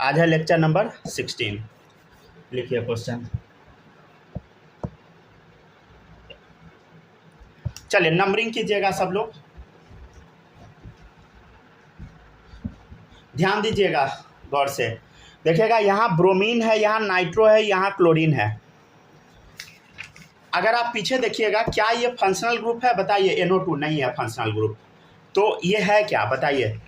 आज है lecture number 16। लिखिए क्वेश्चन। चलिए नंबरिंग कीजिएगा सब लोग, ध्यान दीजिएगा गौर से। देखिएगा यहाँ ब्रोमीन है, यहाँ नाइट्रो है, यहाँ क्लोरीन है। अगर आप पीछे देखिएगा, क्या ये फंक्शनल ग्रुप है? बताइए। NO2 नहीं है फंक्शनल ग्रुप, तो ये है क्या? बताइए।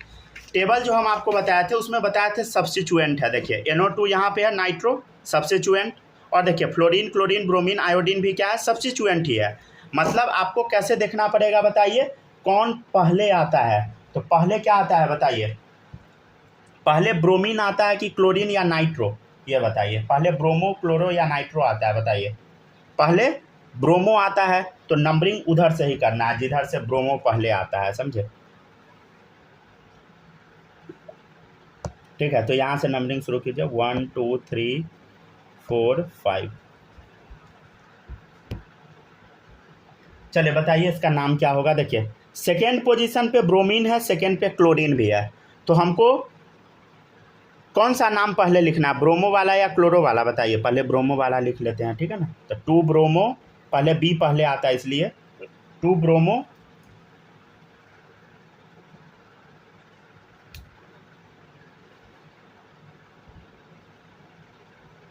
टेबल जो हम आपको बताए थे उसमें बताए थे सब्स्टिट्यूएंट है। देखिए NO2 यहाँ पे है, नाइट्रो सब्स्टिट्यूएंट, और देखिए फ्लोरीन, क्लोरीन, ब्रोमीन, आयोडीन भी क्या है? सब्स्टिट्यूएंट ही है। मतलब आपको कैसे देखना पड़ेगा? बताइए कौन पहले आता है। तो पहले क्या आता है बताइए? पहले ब्रोमीन आता है कि क्लोरीन या नाइट्रो? ये बताइए। पहले ब्रोमो, क्लोरो या नाइट्रो आता है? बताइए। पहले ब्रोमो आता है, तो नंबरिंग उधर से ही करना है जिधर से ब्रोमो पहले आता है, समझे? ठीक है, तो यहाँ से नंबरिंग शुरू कीजिए। 1 2 3 4 5। चलिए बताइए इसका नाम क्या होगा। देखिए सेकेंड पोजीशन पे ब्रोमीन है, सेकेंड पे क्लोरीन भी है, तो हमको कौन सा नाम पहले लिखना है? ब्रोमो वाला या क्लोरो वाला? बताइए। पहले ब्रोमो वाला लिख लेते हैं, ठीक है ना। तो 2 ब्रोमो, पहले बी पहले आता है इसलिए 2 ब्रोमो,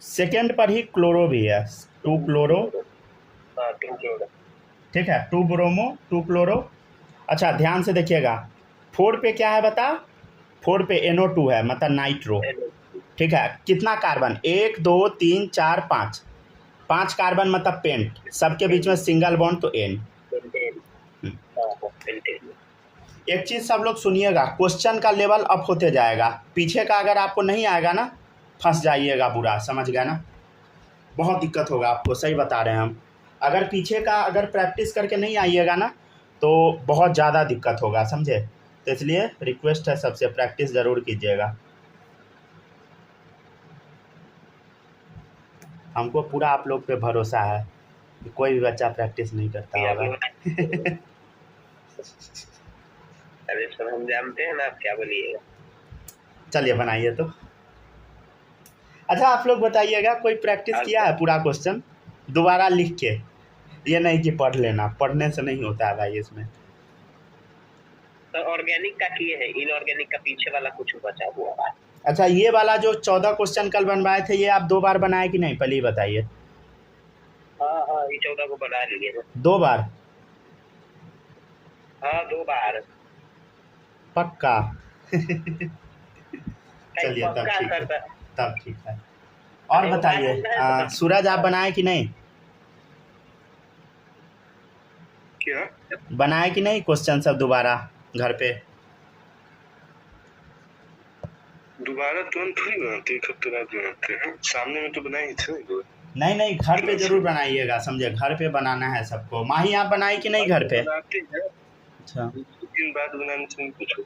सेकेंड पर ही क्लोरो भी है, 2 क्लोरो, ठीक है। 2 ब्रोमो 2 क्लोरो। अच्छा ध्यान से देखिएगा, 4 पे क्या है बता? 4 पे NO2 है, मतलब नाइट्रो, ठीक है। कितना कार्बन? 1 2 3 4 5, 5 कार्बन मतलब पेंट, सबके बीच में सिंगल बॉन्ड, तो N। एक चीज़ सब लोग सुनिएगा, क्वेश्चन का लेवल अप होते जाएगा। पीछे का अगर आपको नहीं आएगा ना, फंस जाइएगा बुरा, समझ गए ना? बहुत दिक्कत होगा आपको, सही बता रहे हैं हम। अगर पीछे का अगर प्रैक्टिस करके नहीं आइएगा ना, तो बहुत ज़्यादा दिक्कत होगा, समझे? तो इसलिए रिक्वेस्ट है सबसे, प्रैक्टिस ज़रूर कीजिएगा। हमको पूरा आप लोग पे भरोसा है, कोई भी बच्चा प्रैक्टिस नहीं करता होगा। अरे सर हम जानते हैं ना, आप क्या बोलिएगा। चलिए बनाइए तो। अच्छा आप लोग बताइएगा, कोई प्रैक्टिस किया है पूरा क्वेश्चन दोबारा लिख के? ये नहीं कि पढ़ लेना, पढ़ने से नहीं होता है भाई इसमें। तो ऑर्गेनिक का किए हैं, इनऑर्गेनिक का पीछे वाला कुछ बचा हुआ है। अच्छा ये वाला जो 14 क्वेश्चन कल बनवाए थे, ये आप 2 बार बनाए कि नहीं? पहले ही बताइए। हाँ ये 14 को बना लिए 2 बार? हाँ 2 बार पक्का? चलिए तब ठीक है, तब ठीक है। और बताइए सूरज आप बनाए कि नहीं? क्या बनाए कि नहीं क्वेश्चन सब दोबारा घर पे? दोबारा तुरंत थोड़ी बनाते, एक हफ्ते बाद बनाते हैं। सामने में तो बनाए ही थे। नहीं घर पे जरूर बनाइएगा, समझे? घर पे बनाना है सबको। माही आप बनाए कि नहीं घर पे? अच्छा दिन बाद बनाने से पूछो।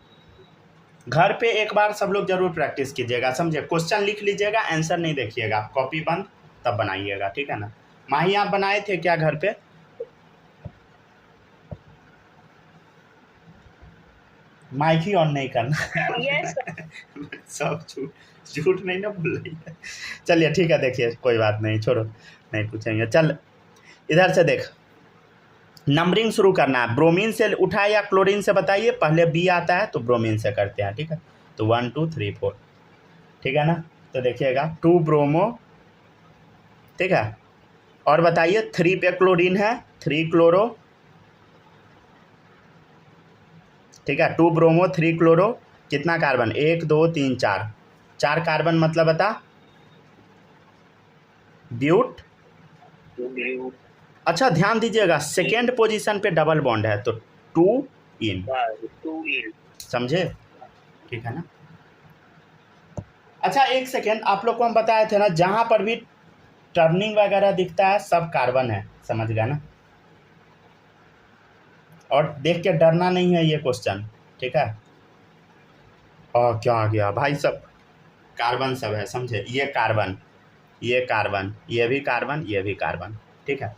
घर पे एक बार सब लोग जरूर प्रैक्टिस कीजिएगा, समझे? क्वेश्चन लिख लीजिएगा, आंसर नहीं देखिएगा, कॉपी बंद, तब बनाइएगा, ठीक है ना। माही आप बनाए थे क्या घर पे? माइक ही ऑन नहीं करना। yes. सब झूठ नहीं ना बोल रही है। चलिए ठीक है, देखिए कोई बात नहीं, छोड़ो, नहीं पूछेंगे। चल इधर से देख, नंबरिंग शुरू करना है। ब्रोमीन से उठाए या क्लोरीन से? बताइए। पहले बी आता है तो ब्रोमीन से करते हैं, ठीक है। तो 1 2 3 4, ठीक है ना। तो देखिएगा 2 ब्रोमो, ठीक है। और बताइए 3 पे क्लोरीन है, 3 क्लोरो, ठीक है। 2 ब्रोमो 3 क्लोरो, कितना कार्बन? 1 2 3 4, 4 कार्बन, मतलब बता? ब्यूट। अच्छा ध्यान दीजिएगा, सेकेंड पोजीशन पे डबल बॉन्ड है, तो 2 इन, समझे? ठीक है ना। अच्छा एक सेकेंड, आप लोग को हम बताए थे ना, जहां पर भी टर्निंग वगैरह दिखता है सब कार्बन है, समझ गया ना। और देख के डरना नहीं है ये क्वेश्चन, ठीक है। और क्या आ गया भाई, सब कार्बन सब है, समझे? ये कार्बन, ये कार्बन, ये भी कार्बन, ये भी कार्बन, ठीक है।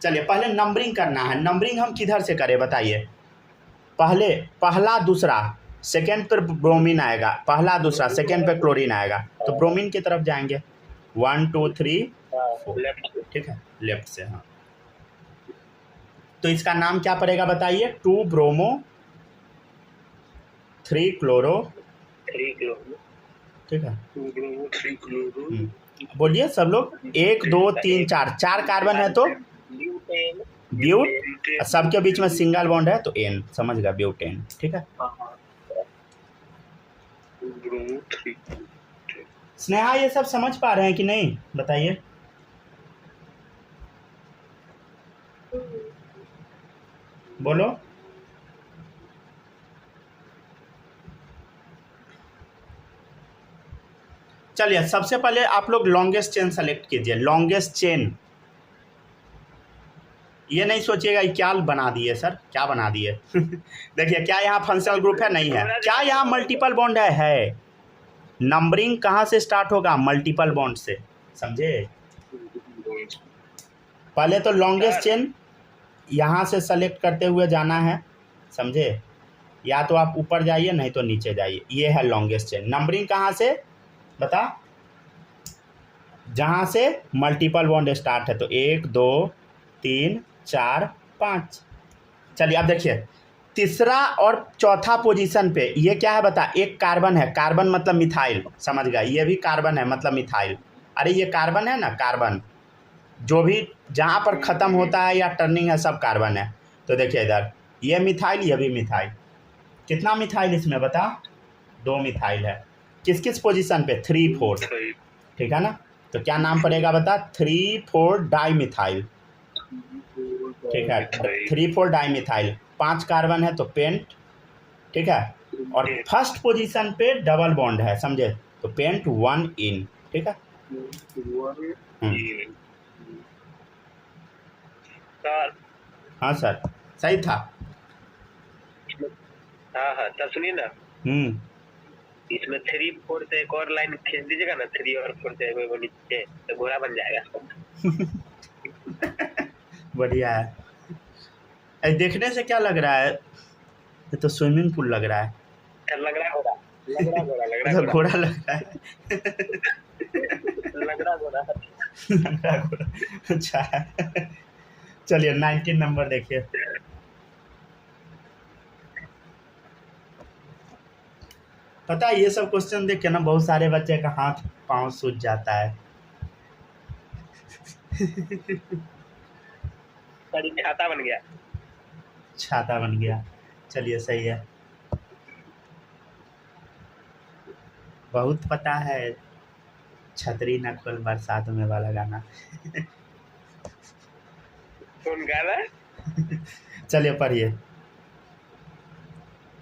चलिए पहले नंबरिंग करना है। नंबरिंग हम किधर से करें बताइए? पहले पहला दूसरा, सेकेंड पर ब्रोमीन आएगा, पहला दूसरा, सेकेंड पे क्लोरीन आएगा, तो ब्रोमीन की तरफ जाएंगे 1 2 3 4, लेफ्ट ठीक है, लेफ्ट से। हाँ, तो इसका नाम क्या पड़ेगा बताइए, 2 ब्रोमो 3 क्लोरो, 3 क्लोरो, ठीक है। 2 ब्रोमो 3 क्लोरो, बोलिए सब लोग, 1 2 3 4, 4 कार्बन है तो ब्यूटेन, ब्यूट, सबके बीच में सिंगल बॉन्ड है तो एन, समझ गया, ब्यूटेन, ठीक है। स्नेहा ये सब समझ पा रहे हैं कि नहीं बताइए। बोलो। चलिए सबसे पहले आप लोग लॉन्गेस्ट चेन सेलेक्ट कीजिए, लॉन्गेस्ट चेन। ये नहीं सोचिएगा कि क्या बना दिए सर, क्या बना दिए देखिए, क्या यहाँ फंक्शनल ग्रुप है, नहीं है। क्या यहाँ मल्टीपल बॉन्ड है। नंबरिंग कहाँ से स्टार्ट होगा, मल्टीपल बॉन्ड से, समझे। पहले तो लॉन्गेस्ट चेन यहाँ से सेलेक्ट करते हुए जाना है, समझे। या तो आप ऊपर जाइए नहीं तो नीचे जाइए, ये है लॉन्गेस्ट चेन। नंबरिंग कहाँ से बता, जहाँ से मल्टीपल बॉन्ड स्टार्ट है, तो 1 2 3 4 5। चलिए अब देखिए, तीसरा और चौथा पोजीशन पे ये क्या है बता, एक कार्बन है, कार्बन मतलब मिथाइल, समझ गया, ये भी कार्बन है मतलब मिथाइल। अरे ये कार्बन है ना, कार्बन जो भी जहाँ पर ख़त्म होता है या टर्निंग है सब कार्बन है। तो देखिए इधर ये मिथाइल, ये भी मिथाइल। कितना मिथाइल इसमें बता, 2 मिथाइल है। किस किस पोजीशन पे, 3 4, ठीक है ना। तो क्या नाम पड़ेगा बता, 3 4 डाई मिथाइल, ठीक है, 3 4 डाई मिथाइल। 5 कार्बन है तो पेंट, ठीक है। और फर्स्ट पोजीशन पे डबल बॉन्ड है, समझे, तो पेंट 1 इन, ठीक है। हाँ सर सही था। हाँ तब सुनिए ना, इसमें 3 4 से एक और लाइन खींच दीजिएगा ना, 3 और 4 से वो नीचे, तो घोड़ा बन जाएगा बढ़िया है। देखने से क्या लग रहा है, ये तो स्विमिंग पूल लग रहा है। लग रहा घोड़ा, लग रहा घोड़ा, लग रहा घोड़ा लग रहा है लग रहा घोड़ा, लग रहा घोड़ा, अच्छा है। चलिए 19 नंबर देखिए। पता है ये सब क्वेश्चन देख के ना बहुत सारे बच्चे का हाथ पांव सूज जाता है छाता बन गया, छाता बन गया। चलिए सही है, बहुत पता है, छतरी न खोल बरसात में वाला गाना कौन गाना है? चलिए पढ़िए,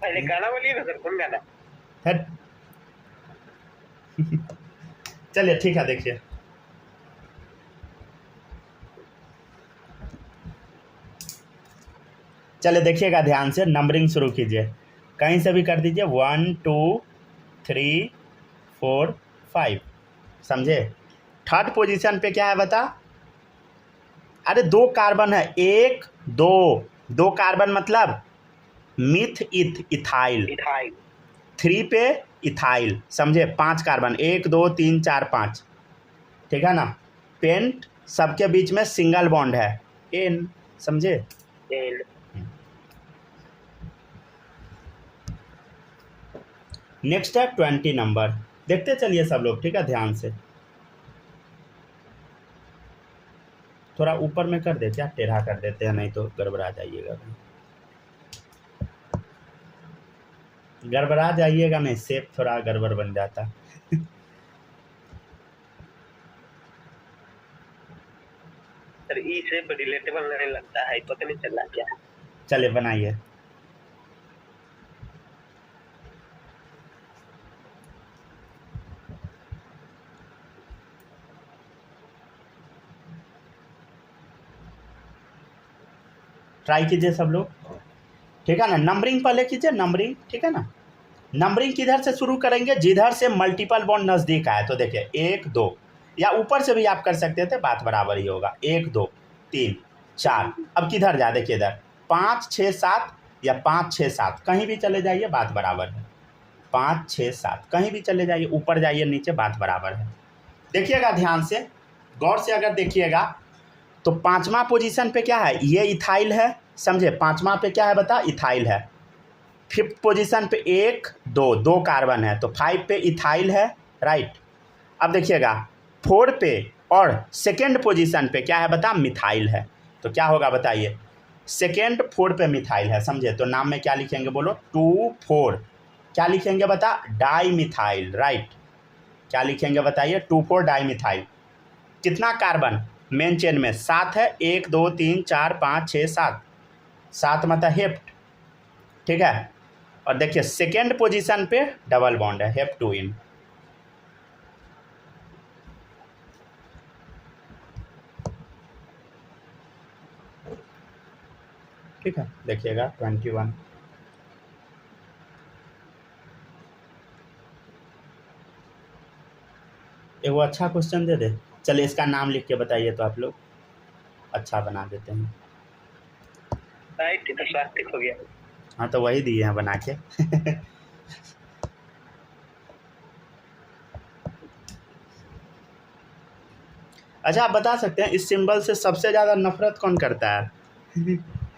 पहले गाना बोलिए ना सर, कौन गाना? चलिए ठीक है देखिए, चलिए देखिएगा ध्यान से, नंबरिंग शुरू कीजिए, कहीं से भी कर दीजिए, 1 2 3 4 5, समझे। थर्ड पोजीशन पे क्या है बता, अरे 2 कार्बन है, 1 2, 2 कार्बन मतलब मिथ इथ इथाइल, 3 पे इथाइल, समझे। 5 कार्बन, 1 2 3 4 5, ठीक है ना। पेंट सबके बीच में सिंगल बॉन्ड है, एन, समझे। नेक्स्ट है 20 नंबर, देखते चलिए सब लोग, ठीक है, ध्यान से। थोड़ा ऊपर में कर देते हैं, टेढ़ा कर देते हैं, नहीं तो गड़बड़ा जाइएगा, गड़बड़ा जाइएगा नहीं, शेप थोड़ा गड़बड़ बन जाता सर ई शेप रिलेटेबल नहीं लगता है, पता नहीं चल रहा क्या। चलिए बनाइए, ट्राई कीजिए सब लोग, ठीक है ना। नंबरिंग पहले कीजिए, नंबरिंग, ठीक है ना। नंबरिंग किधर से शुरू करेंगे, जिधर से मल्टीपल बॉन्ड नज़दीक आए, तो देखिए 1 2, या ऊपर से भी आप कर सकते थे, बात बराबर ही होगा, 1 2 3 4। अब किधर जा, देखिए इधर 5 6 7 या 5 6 7, कहीं भी चले जाइए, बात बराबर है। 5 6 7, कहीं भी चले जाइए, ऊपर जाइए नीचे, बात बराबर है। देखिएगा ध्यान से, गौर से अगर देखिएगा तो 5वां पोजीशन पे क्या है, ये इथाइल है, समझे। 5वां पे क्या है बता, इथाइल है। 5th पोजीशन पे 1 2 2 कार्बन है, तो 5 पे इथाइल है, राइट। अब देखिएगा 4 पे और 2nd पोजीशन पे क्या है बता, मिथाइल है। तो क्या होगा बताइए, 2nd 4 पे मिथाइल है, समझे। तो नाम में क्या लिखेंगे बोलो, 2 4, क्या लिखेंगे बता, डाई मिथाइल, राइट। क्या लिखेंगे बताइए, 2 4 डाई मिथाइल। कितना कार्बन मेन चेन में, 7 है, 1 2 3 4 5 6 7, 7 मतलब हेप्ट, ठीक है। और देखिए 2nd पोजीशन पे डबल बॉन्ड है, हेप 2 इन। ठीक है, देखिएगा 21। एगो अच्छा क्वेश्चन दे दे, चलिए इसका नाम लिख के बताइए तो आप लोग अच्छा बना देते हैं। राइट, तो स्वास्थ्य हो गया। हाँ तो वही दिए हैं बना के। अच्छा आप बता सकते हैं इस सिंबल से सबसे ज़्यादा नफरत कौन करता है?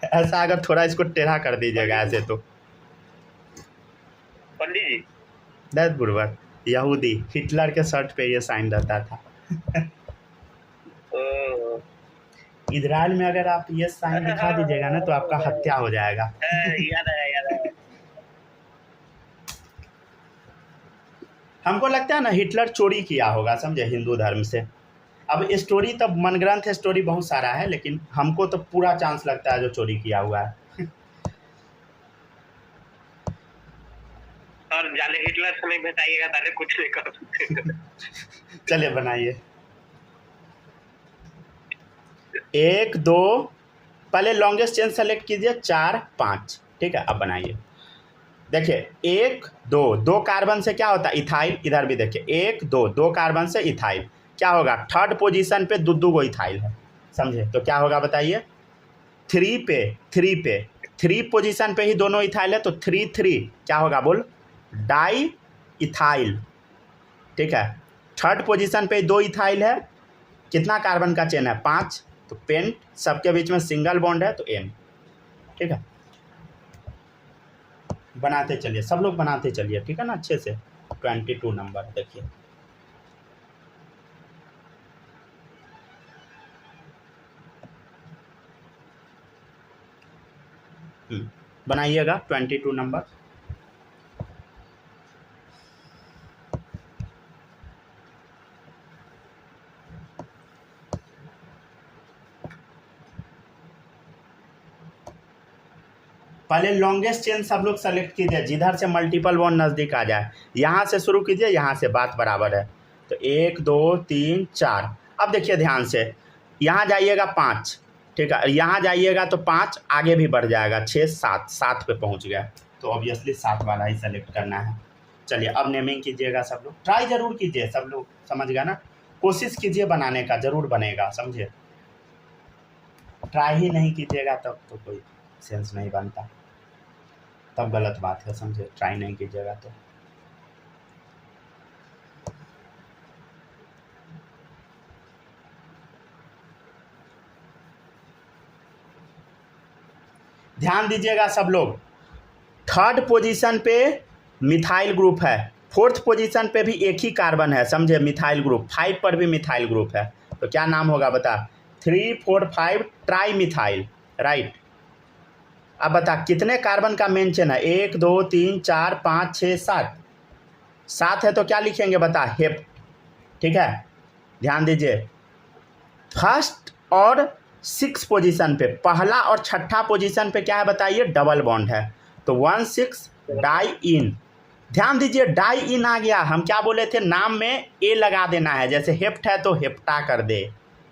ऐसा अगर थोड़ा इसको टेढ़ा कर दीजिएगा ऐसे तो। पंडित जी। दैट बुर्बक यहूदी, हिटलर के शर्ट पे ये साइन रहता था। इजराइल में अगर आप ये साइन दिखा दीजिएगा ना तो आपका हत्या हो जाएगा। याद आया। हमको लगता है ना हिटलर चोरी किया होगा, समझे, हिंदू धर्म से। अब स्टोरी तो मनग्रंथ स्टोरी बहुत सारा है, लेकिन हमको तो पूरा चांस लगता है जो चोरी किया हुआ है। और जाने हिटलर से नहीं बताइएगा, ताकि कुछ नहीं कर सकते। चलिए बनाइए, 1 2, पहले लॉन्गेस्ट चेन सेलेक्ट कीजिए, 4 5, ठीक है। अब बनाइए, देखिए 1 2 2 कार्बन से क्या होता है, इथाइल। इधर भी देखिए 1 2 2 कार्बन से इथाइल, क्या होगा, 3rd पोजीशन पे दो गो इथाइल है, समझे। तो क्या होगा बताइए, 3 पे 3 पोजीशन पे ही दोनों इथाइल है, तो 3 3 क्या होगा बोल, डाई इथाइल, ठीक है। 3rd पोजीशन पे 2 इथाइल है, कितना कार्बन का चेन है, 5, तो पेंट, सबके बीच में सिंगल बॉन्ड है तो एन, ठीक है। बनाते चलिए, सब लोग बनाते चलिए, ठीक है ना, अच्छे से। 22 नंबर देखिए, बनाइएगा 22 नंबर। पहले लॉन्गेस्ट चेन सब लोग सेलेक्ट कीजिए, जिधर से मल्टीपल बॉन्ड नज़दीक आ जाए। यहाँ से शुरू कीजिए, यहाँ से, बात बराबर है। तो 1 2 3 4। अब देखिए ध्यान से, यहाँ जाइएगा 5, ठीक है, यहाँ जाइएगा तो 5 आगे भी बढ़ जाएगा, 6 7 7 पे पहुँच गया, तो ऑब्वियसली 7 वाला ही सेलेक्ट करना है। चलिए अब नेमिंग कीजिएगा सब लोग, ट्राई ज़रूर कीजिए, सब लोग समझ गया ना, कोशिश कीजिए बनाने का, ज़रूर बनेगा, समझिए। ट्राई ही नहीं कीजिएगा तब तो कोई सेंस नहीं बनता, तब गलत बात है, समझे। ट्राई नहीं कीजिएगा तो। ध्यान दीजिएगा सब लोग, 3rd पोजीशन पे मिथाइल ग्रुप है, 4th पोजीशन पे भी एक ही कार्बन है, समझे, मिथाइल ग्रुप। 5 पर भी मिथाइल ग्रुप है, तो क्या नाम होगा बता, 3 4 5 ट्राई मिथाइल, राइट। अब बता कितने कार्बन का मेन चेन है, 1 2 3 4 5 6 7, 7 है तो क्या लिखेंगे बता, हेप, ठीक है। ध्यान दीजिए, 1st और 6 पोजीशन पे, पहला और 6ठा पोजीशन पे क्या है बताइए, डबल बॉन्ड है, तो 1 6 डाई इन। ध्यान दीजिए डाई इन आ गया, हम क्या बोले थे, नाम में ए लगा देना है, जैसे हेप्ट है तो हेप्टा कर दे,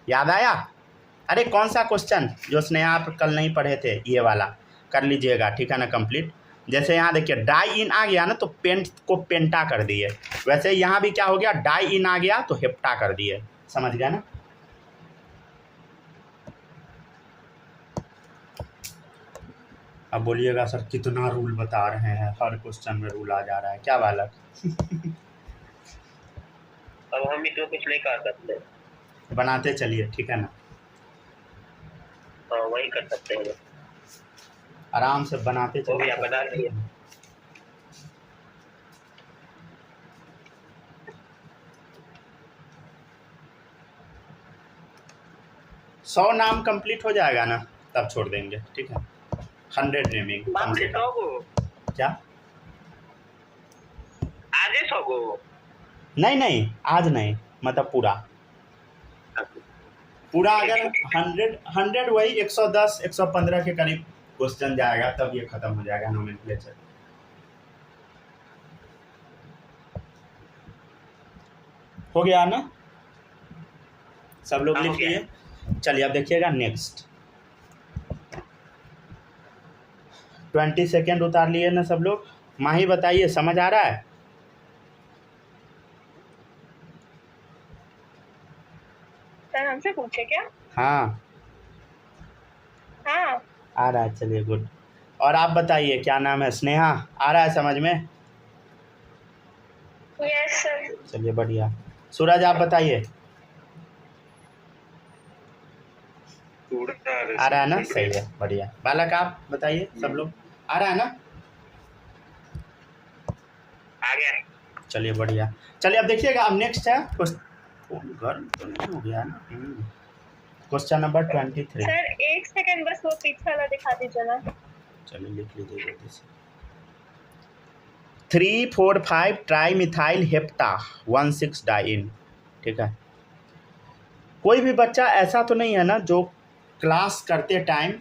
याद आया। अरे कौन सा क्वेश्चन जो स्नेहा आप कल नहीं पढ़े थे, ये वाला कर लीजिएगा, ठीक है ना, कंप्लीट। जैसे यहाँ देखिए डाई इन आ गया ना, तो पेंट को पेंटा कर दिए, वैसे यहाँ भी क्या हो गया, डाई इन आ गया तो हेप्टा कर दिए, समझ गया ना। अब बोलिएगा सर कितना रूल बता रहे हैं, हर क्वेश्चन में रूल आ जा रहा है, क्या बालक। अब हम इसमें कुछ नहीं कर सकते। बनाते चलिए, ठीक है ना, हाँ वही कर सकते हैं। आराम से बनाते हो गया, चलिए। बना लिए। 100 नाम कंप्लीट हो जाएगा ना, तब छोड़ देंगे, ठीक है। 100 नेमिंग कम बाप से रे, 100 गो? क्या? आज 100 गो? नहीं आज नहीं, मतलब पूरा अगर 100 वही 110 115 के करीब क्वेश्चन जाएगा तब ये खत्म हो जाएगा नोमेनक्लेचर। हो गया ना, सब लोग लिख लिए। चलिए अब देखिएगा नेक्स्ट। 20 सेकेंड उतार लिए ना सब लोग। माही बताइए, समझ आ रहा है? सर हमसे पूछे क्या? हाँ हाँ आ रहा है, चलिए गुड। और आप बताइए, क्या नाम है? स्नेहा, आ रहा है समझ में? Yes sir. चलिए बढ़िया। सूरज आप बताइए, आ रहा है ना? सही है, बढ़िया। बालक आप बताइए, सब लोग आ रहा है ना? आ गया। चलिए बढ़िया। चलिए अब देखिएगा, अब नेक्स्ट है गर्म तो नहीं हो गया ना। Question number 23। सर एक सेकंड बस वो पीछे वाला दिखा दीजिए ना। चलिए लिख लीजिए जल्दी से। 3,4,5 ट्राई मिथाइल हेप्टा 1,6 डाइन, ठीक है। कोई भी बच्चा ऐसा तो नहीं है ना जो क्लास करते टाइम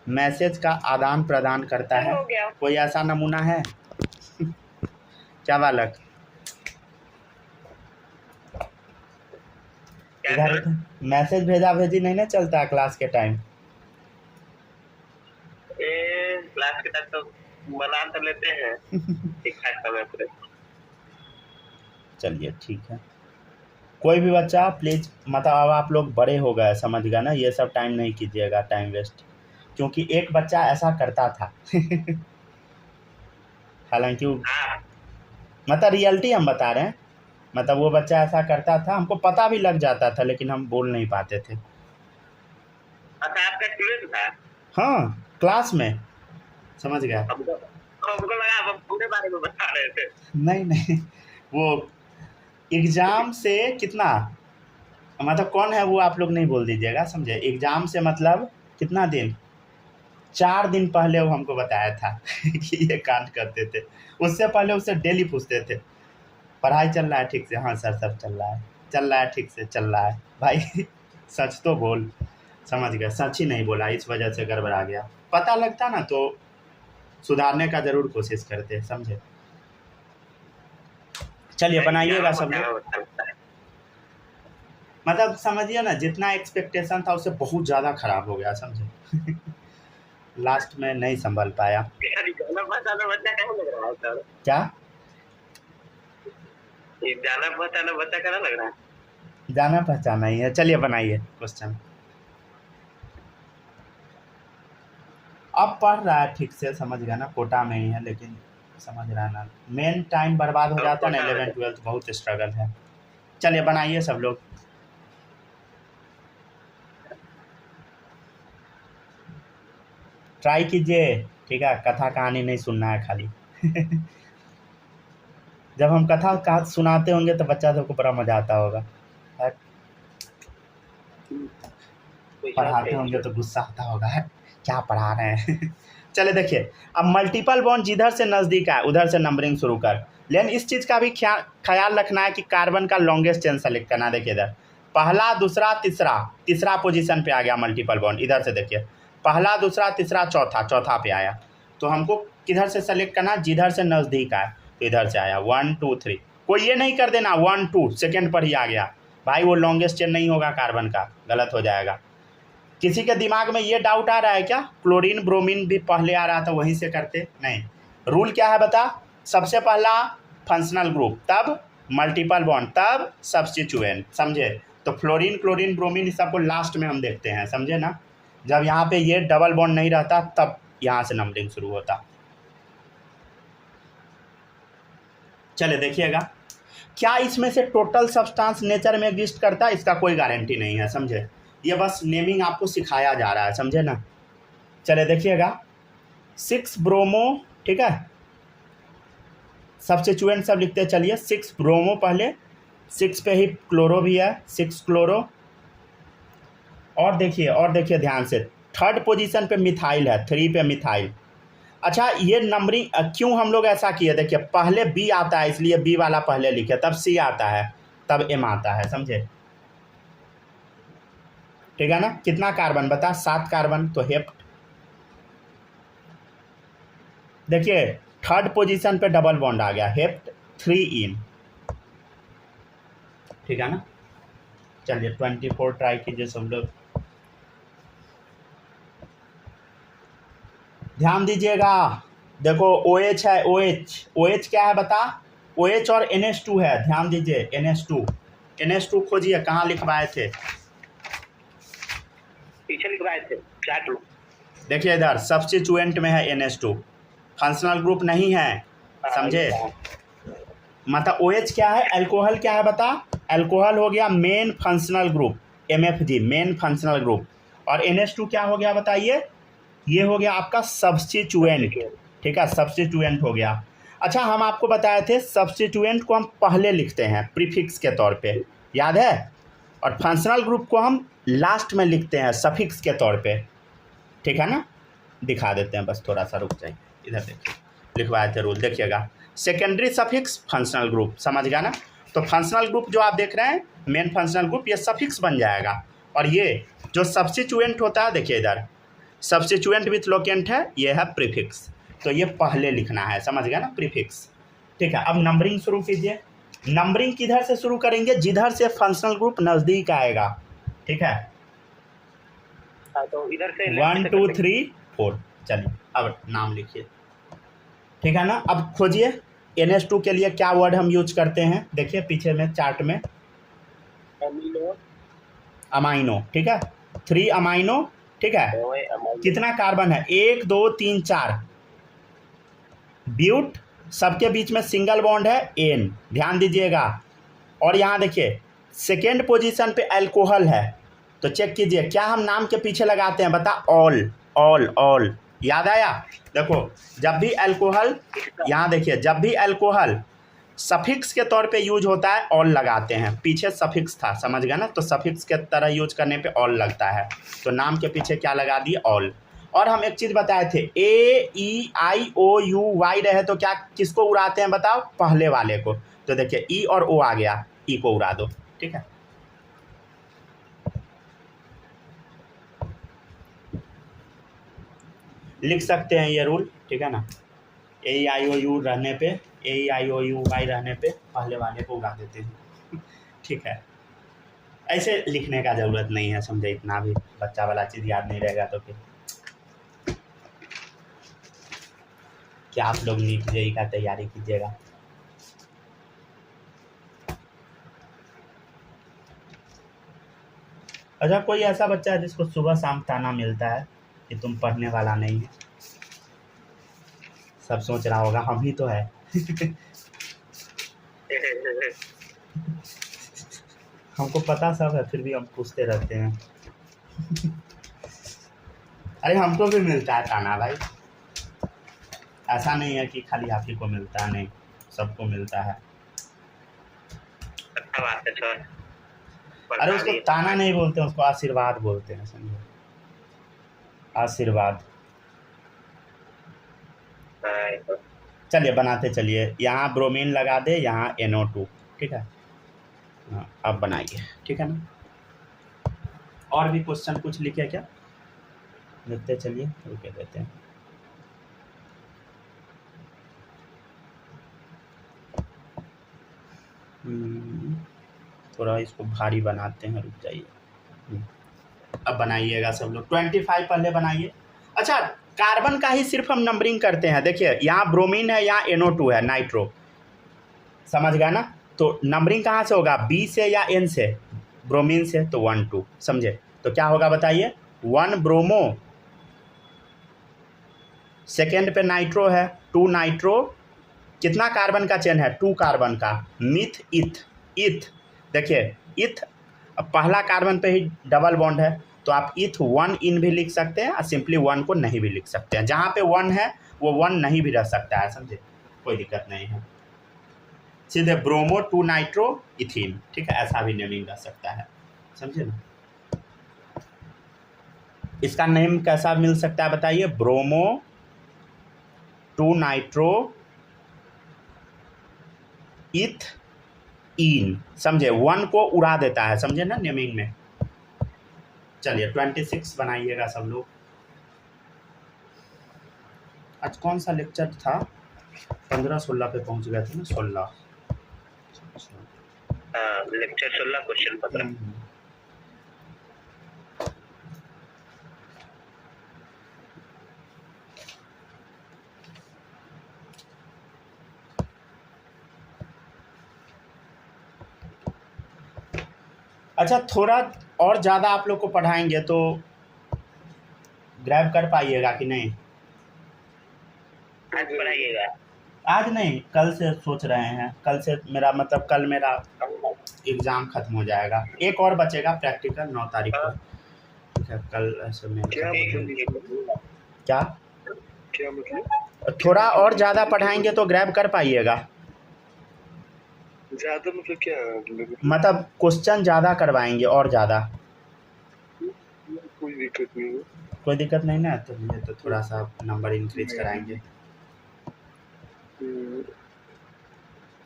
मैसेज का आदान प्रदान करता है? हो गया। कोई ऐसा नमूना है? क्या बालक? इधर मैसेज भेजा भेजी नहीं ना चलता है क्लास के टाइम? क्लास के टाइम तो बना तो लेते हैं एक समय पर। चलिए ठीक है। कोई भी बच्चा प्लीज़, मतलब अब आप लोग बड़े हो गए, समझ गए ना, ये सब टाइम नहीं कीजिएगा, टाइम वेस्ट। क्योंकि एक बच्चा ऐसा करता था हालांकि मतलब रियलिटी हम बता रहे हैं, मतलब वो बच्चा ऐसा करता था, हमको पता भी लग जाता था लेकिन हम बोल नहीं पाते थे। अच्छा, आपका स्टूडेंट था? हाँ क्लास में, समझ गया। हमको लगा आप पूरे बारे में बता रहे थे। नहीं वो एग्ज़ाम से कितना, मतलब कौन है वो आप लोग नहीं बोल दीजिएगा, समझे? एग्ज़ाम से मतलब कितना दिन, 4 दिन पहले वो हमको बताया था कि ये कांड करते थे। उससे पहले उससे डेली पूछते थे, पढ़ाई चल रहा है ठीक से? हाँ सर सब चल रहा है ठीक से चल रहा है। भाई सच तो बोल, समझ गया, सच ही नहीं बोला, इस वजह से गड़बड़ा गया। पता लगता ना तो सुधारने का ज़रूर कोशिश करते, समझे? चलिए बनाइएगा सब लोग। मतलब समझिए ना, जितना एक्सपेक्टेशन था उससे बहुत ज़्यादा ख़राब हो गया, समझे? लास्ट में नहीं संभल पाया। क्या जाना पहचाना बच्चा कैसा लग रहा है? जाना पहचाना ही है। चलिए बनाइए क्वेश्चन। अब पढ़ रहा है ठीक से, समझ गया ना, कोटा में ही है लेकिन समझ रहा है ना, मेन टाइम बर्बाद हो जाता है ना, 11 12 बहुत स्ट्रगल है। चलिए बनाइए सब लोग। ट्राई कीजिए, ठीक है, कथा कहानी नहीं सुनना है खाली जब हम कथा सुनाते होंगे तो बच्चा सबको बड़ा मजा आता होगा, पढ़ाते होंगे तो गुस्सा आता होगा, है क्या पढ़ा रहे हैं चले देखिए, अब मल्टीपल बॉन्ड जिधर से नज़दीक आए उधर से नंबरिंग शुरू कर। लेकिन इस चीज़ का भी ख्याल रखना है कि कार्बन का लॉन्गेस्ट चेन सेलेक्ट करना। देखिए इधर पहला दूसरा तीसरा पोजीशन पे आ गया मल्टीपल बॉन्ड। इधर से देखिए पहला दूसरा तीसरा चौथा पे आया, तो हमको किधर से सेलेक्ट करना? जिधर से नज़दीक आए, तो इधर से आया 1 2 3। कोई ये नहीं कर देना 1 2 सेकेंड पर ही आ गया, भाई वो लॉन्गेस्ट चेन नहीं होगा कार्बन का, गलत हो जाएगा। किसी के दिमाग में ये डाउट आ रहा है क्या क्लोरीन ब्रोमीन भी पहले आ रहा था वहीं से करते? नहीं, रूल क्या है बता? सबसे पहला फंक्शनल ग्रुप, तब मल्टीपल बॉन्ड, तब सब्स्टिट्यूएंट, समझे? तो फ्लोरीन क्लोरीन ब्रोमीन इस सबको लास्ट में हम देखते हैं, समझे ना? जब यहाँ पे ये डबल बॉन्ड नहीं रहता तब यहाँ से नंबरिंग शुरू होता। चलिए देखिएगा, क्या इसमें से टोटल सब्सटेंस नेचर में एग्जिस्ट करता है, इसका कोई गारंटी नहीं है, समझे। ये बस नेमिंग आपको सिखाया जा रहा है, समझे ना। चलिए देखिएगा, 6 ब्रोमो, ठीक है, सब्स्टिट्यूएंट सब लिखते हैं। चलिए 6 ब्रोमो, पहले 6 पे ही क्लोरो भी है, 6 क्लोरो। और देखिए ध्यान से, थर्ड पोजीशन पे मिथाइल है, 3 पे मिथाइल। अच्छा, ये नंबरिंग क्यों हम लोग ऐसा किए, देखिए पहले बी आता है इसलिए बी वाला पहले लिखे, तब सी आता है, तब एम आता है, समझे। ठीक है ना। कितना कार्बन बता, 7 कार्बन, तो हेप्ट। देखिए थर्ड पोजीशन पे डबल बॉन्ड आ गया, हेप्ट 3 इन। ठीक है ना। चलिए 24 ट्राई कीजिए सब लोग, ध्यान दीजिएगा। देखो OH है, OH क्या है बता, OH और NH2 है, ध्यान दीजिए, NH2 खोजिए, कहाँ लिखवाए थे, पीछे लिखवाए थे चार्ट में। देखिए इधर सब्स्टिट्यूएंट में है NH2, फंक्शनल ग्रुप नहीं है, समझे। मतलब OH क्या है, अल्कोहल क्या है बता, अल्कोहल हो गया main functional group, MFG main functional group. और NH2 क्या हो गया बताइए, ये हो गया आपका सब्स्टिट्यूएंट। ठीक है, सब्स्टिट्यूएंट हो गया। अच्छा, हम आपको बताए थे सब्स्टिट्यूएंट को हम पहले लिखते हैं प्रीफिक्स के तौर पे, याद है, और फंक्शनल ग्रुप को हम लास्ट में लिखते हैं सफिक्स के तौर पे। ठीक है ना, दिखा देते हैं, बस थोड़ा सा रुक जाइए, इधर देखिए लिखवाए थे रूल, देखिएगा। सेकेंडरी सफिक्स फंक्शनल ग्रुप, समझ गया ना। तो फंक्शनल ग्रुप जो आप देख रहे हैं, मेन फंक्शनल ग्रुप, ये सफिक्स बन जाएगा। और ये जो सब्स्टिट्यूएंट होता है, देखिए इधर सब्स्टिट्यूएंट विथ लोकेंट है, ये है प्रीफिक्स, तो ये पहले लिखना है, समझ गया ना, प्रीफिक्स। ठीक है, अब नंबरिंग शुरू कीजिए। नंबरिंग किधर से शुरू करेंगे, जिधर से फंक्शनल ग्रुप नज़दीक आएगा। ठीक है, तो इधर से 1 2 3 4। चलिए अब नाम लिखिए। ठीक है ना। अब खोजिए NH2 के लिए क्या वर्ड हम यूज करते हैं, देखिए पीछे में चार्ट में, अमाइनो। ठीक है, 3 अमाइनो। ठीक है, कितना कार्बन है, 1 2 3 4, ब्यूट, सबके बीच में सिंगल बॉन्ड है N, ध्यान दीजिएगा। और यहाँ देखिए सेकेंड पोजीशन पे अल्कोहल है, तो चेक कीजिए क्या हम नाम के पीछे लगाते हैं बता, ऑल, याद आया। देखो जब भी अल्कोहल, यहाँ देखिए जब भी अल्कोहल सफिक्स के तौर पे यूज होता है ऑल लगाते हैं, पीछे सफिक्स था, समझ गया ना, तो सफिक्स के तरह यूज करने पे ऑल लगता है, तो नाम के पीछे क्या लगा दिए, ऑल। और हम एक चीज़ बताए थे, AEIOUY रहे तो क्या किसको उड़ाते हैं बताओ, पहले वाले को। तो देखिए E और O आ गया, E को उड़ा दो। ठीक है, लिख सकते हैं ये रूल। ठीक है ना, AEIOU रहने पे, AEIOUY रहने पे पहले वाले को उड़ा देते हैं। ठीक है, ऐसे लिखने का ज़रूरत नहीं है, समझे, इतना भी बच्चा वाला चीज़ याद नहीं रहेगा तो फिर क्या आप लोग नीट जेई का तैयारी कीजिएगा। अच्छा, कोई ऐसा बच्चा है जिसको सुबह शाम ताना मिलता है कि तुम पढ़ने वाला नहीं है, सब सोच रहा होगा हम ही तो है। हमको पता सब है, फिर भी हम पूछते रहते हैं। अरे हमको भी मिलता है ताना भाई, ऐसा नहीं है कि खाली आप ही को मिलता है, नहीं, सबको मिलता है। अच्छा बात है सर। अरे उसको ताना नहीं बोलते हैं, उसको आशीर्वाद बोलते हैं, समझे, आशीर्वाद। चलिए बनाते चलिए, यहाँ ब्रोमीन लगा दे, यहाँ NO2। ठीक है, हाँ अब बनाइए। ठीक है ना। और भी क्वेश्चन कुछ लिखे क्या, लिखते चलिए, रुके देते हैं। थोड़ा इसको भारी बनाते हैं, रुक जाइए। अब बनाइएगा सब लोग, 25 पहले बनाइए। अच्छा, कार्बन का ही सिर्फ हम नंबरिंग करते हैं, देखिए यहाँ ब्रोमीन है, यहाँ NO2 है, नाइट्रो, समझ गया ना। तो नंबरिंग कहाँ से होगा, B से या N से, ब्रोमीन से, तो 1 2, समझे। तो क्या होगा बताइए, 1 ब्रोमो, सेकेंड पे नाइट्रो है, 2 नाइट्रो, कितना कार्बन का चेन है, 2 कार्बन का, मिथ इथ, इथ देखिए इथ, अब पहला कार्बन पे ही डबल बॉन्ड है तो आप इथ 1 इन भी लिख सकते हैं और सिंपली 1 को नहीं भी लिख सकते हैं, जहाँ पे 1 है वो 1 नहीं भी रह सकता है, समझे, कोई दिक्कत नहीं है। सीधे ब्रोमो 2 नाइट्रो इथीन, ठीक है, ऐसा भी नेमिंग रह सकता है, समझे ना। इसका नेम कैसा मिल सकता है बताइए, ब्रोमो 2 नाइट्रो इथ इन, समझे, 1 को उड़ा देता है, समझे ना नेमिंग में। चलिए 26 बनाइएगा सब लोग। आज कौन सा लेक्चर था, 15-16 पे पहुंच गए थे ना, 16। हाँ, लेक्चर 16 क्वेश्चन 15। अच्छा, थोड़ा और ज़्यादा आप लोग को पढ़ाएंगे तो ग्रैब कर पाइएगा कि नहीं? आज पढ़ाइएगा? आज नहीं, कल से सोच रहे हैं, कल से मेरा मतलब कल मेरा एग्ज़ाम ख़त्म हो जाएगा, एक और बचेगा प्रैक्टिकल 9 तारीख को, ठीक है, कल ऐसे में क्या मतलब थोड़ा और ज़्यादा पढ़ाएंगे तो ग्रैब कर पाइएगा, ज़्यादा मतलब क्या, मतलब क्वेश्चन ज़्यादा करवाएंगे और ज़्यादा, कोई दिक्कत नहीं है। कोई दिक्कत नहीं ना, तो ये तो थोड़ा सा नंबर इंक्रीज कराएंगे।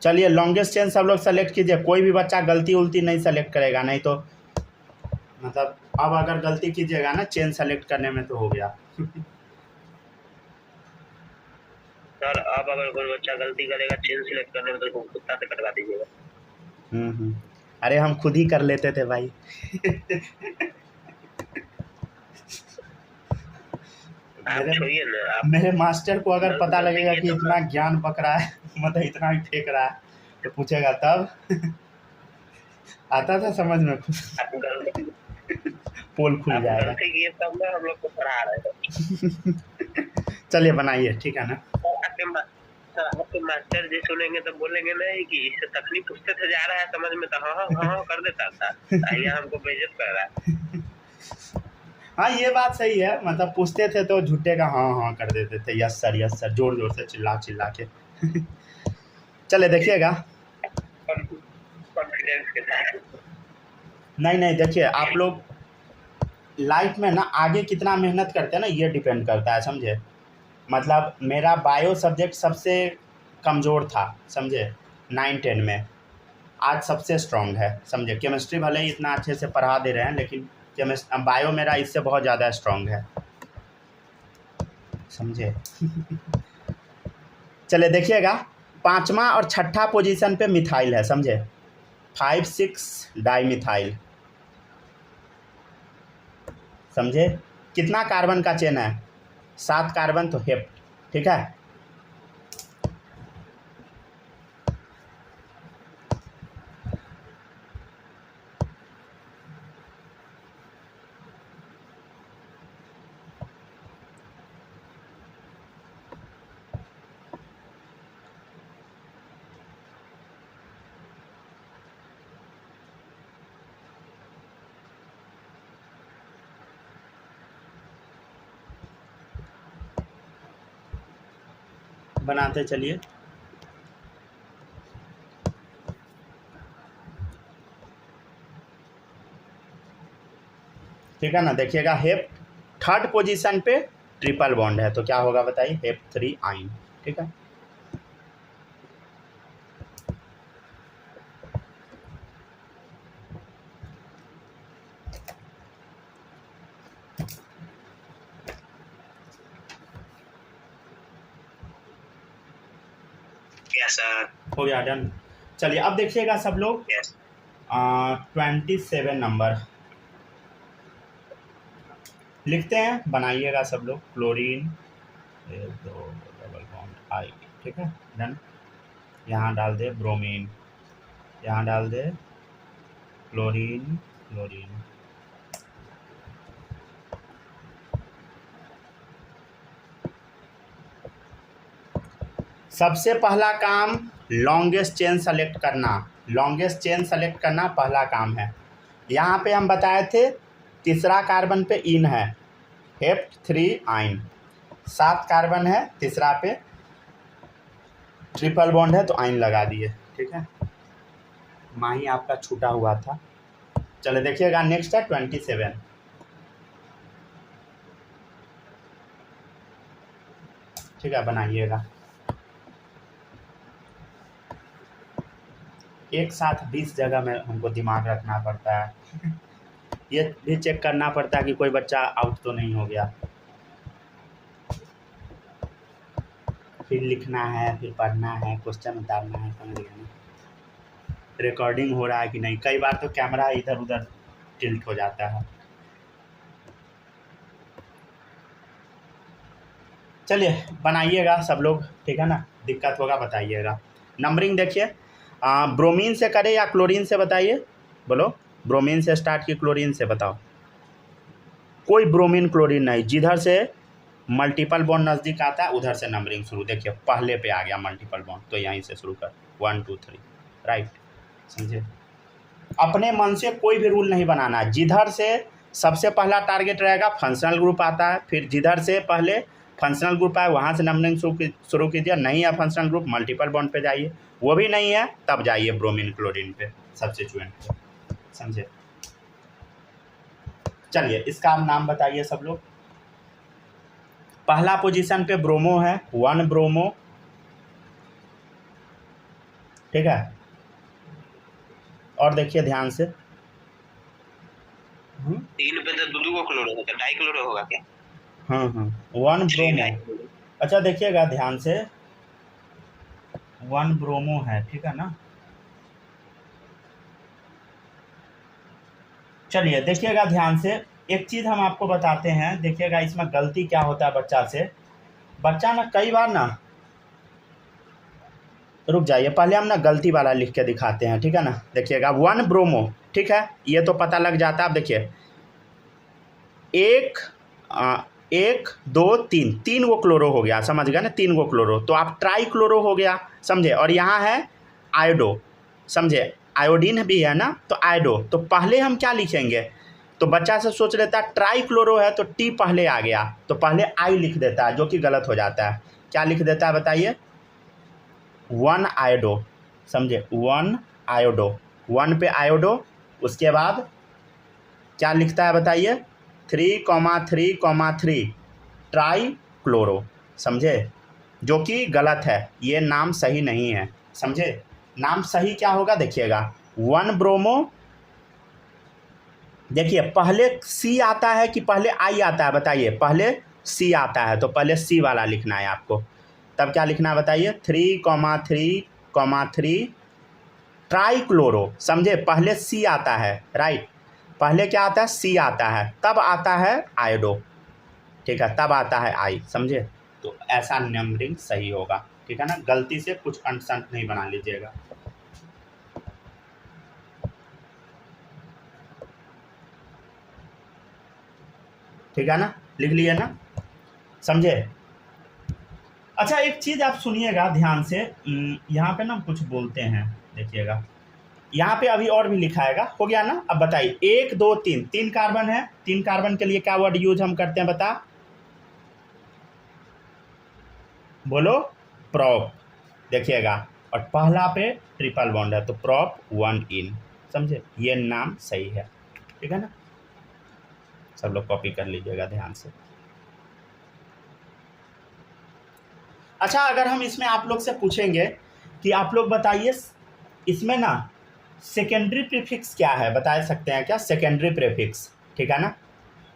चलिए लॉन्गेस्ट चेन सब लोग सेलेक्ट कीजिए, कोई भी बच्चा गलती उल्टी नहीं सेलेक्ट करेगा, नहीं तो मतलब अब अगर गलती कीजिएगा ना चेन सेलेक्ट करने में तो हो गया। सर आप अगर कोई बच्चा गलती करेगा चेन सिलेक्ट करने में तो कुत्ता से कटवा दीजिएगा। अरे हम खुद ही कर लेते थे भाई। मेरे मास्टर को अगर पता लगेगा कि इतना ज्ञान पक रहा है, मतलब इतना ही फेंक रहा है, तो पूछेगा तब। आता था समझ में, खुद पोल खुल जाएगा। हम लोग को पढ़ा रहे हैं। चलिए बनाइए, ठीक है ना। आपके मास्टर जी सुनेंगे तो बोलेंगे नहीं कि इससे तकलीफ पूछते थे जा रहा है समझ में, तो हाँ कर देता था, यहाँ हमको बेइज्जत कर रहा है। हाँ ये बात सही है, मतलब पूछते थे तो झूठे का हाँ कर देते थे, यस सर जोर जोर से चिल्ला के। चले देखिएगा, कॉन्फिडेंस के साथ। नहीं देखिए आप लोग लाइफ में ना आगे कितना मेहनत करते हैं ना, ये डिपेंड करता है, समझे। मतलब मेरा बायो सब्जेक्ट सबसे कमज़ोर था, समझे, 9-10 में, आज सबसे स्ट्रांग है, समझे। केमिस्ट्री भले ही इतना अच्छे से पढ़ा दे रहे हैं, लेकिन बायो मेरा इससे बहुत ज़्यादा स्ट्रांग है, समझे। चले देखिएगा, 5वां और 6ठा पोजीशन पे मिथाइल है, समझे, 5,6 डाइमिथाइल, समझे। कितना कार्बन का चेन है, 7 कार्बन, तो हेप्ट, ठीक है। बनाते चलिए, ठीक है ना। देखिएगा हेप 3rd पोजीशन पे ट्रिपल बॉन्ड है, तो क्या होगा बताइए, हेप 3 आइन, ठीक है। हो गया डन। चलिए अब देखिएगा सब लोग, 27 नंबर लिखते हैं, बनाइएगा सब लोग, क्लोरीन 2 डबल बॉन्ड आई, ठीक है, डन। यहाँ डाल दे ब्रोमीन, यहाँ डाल दे क्लोरीन, सबसे पहला काम लॉन्गेस्ट चेन सेलेक्ट करना, लॉन्गेस्ट चेन सेलेक्ट करना पहला काम है। यहाँ पे हम बताए थे तीसरा कार्बन पे इन है, हेप्ट 3 आइन, 7 कार्बन है, तीसरा पे ट्रिपल बॉन्ड है तो आइन लगा दिए, ठीक है। माही आपका छूटा हुआ था। चलो देखिएगा, नेक्स्ट है 27। ठीक है, बनाइएगा। एक साथ 20 जगह में हमको दिमाग रखना पड़ता है। ये भी चेक करना पड़ता है कि कोई बच्चा आउट तो नहीं हो गया। फिर लिखना है, फिर पढ़ना है, क्वेश्चन उतारना है, समझ गए ना। रिकॉर्डिंग हो रहा है कि नहीं, कई बार तो कैमरा इधर उधर टिल्ट हो जाता है। चलिए बनाइएगा सब लोग, ठीक है ना, दिक्कत होगा बताइएगा। नंबरिंग देखिए, ब्रोमीन से करें या क्लोरीन से, बताइए, बोलो। ब्रोमीन से स्टार्ट की क्लोरीन से, बताओ। कोई ब्रोमीन क्लोरीन नहीं, जिधर से मल्टीपल बॉन्ड नज़दीक आता है उधर से नंबरिंग शुरू। देखिए पहले पे आ गया मल्टीपल बॉन्ड तो यहीं से शुरू कर, 1 2 3, राइट, समझे। अपने मन से कोई भी रूल नहीं बनाना, जिधर से सबसे पहला टारगेट रहेगा फंक्शनल ग्रुप आता है, फिर जिधर से पहले फंक्शनल ग्रुप आए वहाँ से नंबरिंग शुरू कीजिए। नहीं है फंक्शनल ग्रुप, मल्टीपल बॉन्ड पे जाइए, वो भी नहीं है तब जाइए ब्रोमीन क्लोरीन पे, सब्स्टिट्यूएंट पे, समझे। चलिए इसका आप नाम बताइए सब लोग। पहला पोजीशन पे ब्रोमो है, 1 ब्रोमो, ठीक है। और देखिए ध्यान से, 3 पे तो दो को क्लोरो होगा, डाई क्लोरो होगा क्या? हाँ 1 ब्रोमो। अच्छा देखिएगा ध्यान से, 1 ब्रोमो है, ठीक है ना। चलिए देखिएगा ध्यान से, एक चीज़ हम आपको बताते हैं, देखिएगा इसमें गलती क्या होता है बच्चा से। बच्चा ना कई बार ना, रुक जाइए, पहले हम ना गलती वाला लिख के दिखाते हैं, ठीक है ना। देखिएगा 1 ब्रोमो, ठीक है, ये तो पता लग जाता है। अब देखिए 1 2 3 वो क्लोरो हो गया, समझ गए ना, 3 वो क्लोरो, तो आप ट्राई क्लोरो हो गया, समझे। और यहाँ है आयोडो, समझे, आयोडीन भी है ना, तो आयोडो। तो पहले हम क्या लिखेंगे, तो बच्चा से सोच लेता है ट्राई क्लोरो है तो टी पहले आ गया, तो पहले आई लिख देता है, जो कि गलत हो जाता है। क्या लिख देता है बताइए, 1 आयोडो, समझे, 1 आयोडो, 1 पे आयोडो, उसके बाद क्या लिखता है बताइए, 3,3,3 ट्राई क्लोरो, समझे, जो कि गलत है, ये नाम सही नहीं है, समझे। नाम सही क्या होगा देखिएगा, 1 ब्रोमो, देखिए पहले सी आता है कि पहले आई आता है, बताइए। पहले सी आता है तो पहले सी वाला लिखना है आपको। तब क्या लिखना है बताइए, 3,3,3 ट्राई क्लोरो, समझे, पहले सी आता है, राइट, पहले क्या आता है, सी आता है, तब आता है आयोडो, ठीक है, तब आता है आई, समझे। तो ऐसा नंबरिंग सही होगा, ठीक है ना। गलती से कुछ कंसेंट नहीं बना लीजिएगा। ठीक है ना, लिख लिए ना, समझे। अच्छा एक चीज़ आप सुनिएगा ध्यान से, यहाँ पे ना कुछ बोलते हैं, देखिएगा यहाँ पे अभी और भी लिखाएगा, हो गया ना। अब बताइए 1 2 3, 3 कार्बन है, 3 कार्बन के लिए क्या वर्ड यूज हम करते हैं, बता, बोलो, प्रॉप, देखिएगा। और पहला पे ट्रिपल बॉन्ड है तो प्रॉप 1 इन, समझे, ये नाम सही है, ठीक है ना। सब लोग कॉपी कर लीजिएगा ध्यान से। अच्छा अगर हम इसमें आप लोग से पूछेंगे कि आप लोग बताइए इसमें ना सेकेंडरी प्रीफिक्स क्या है, बता सकते हैं क्या, सेकेंडरी प्रीफिक्स, ठीक है ना।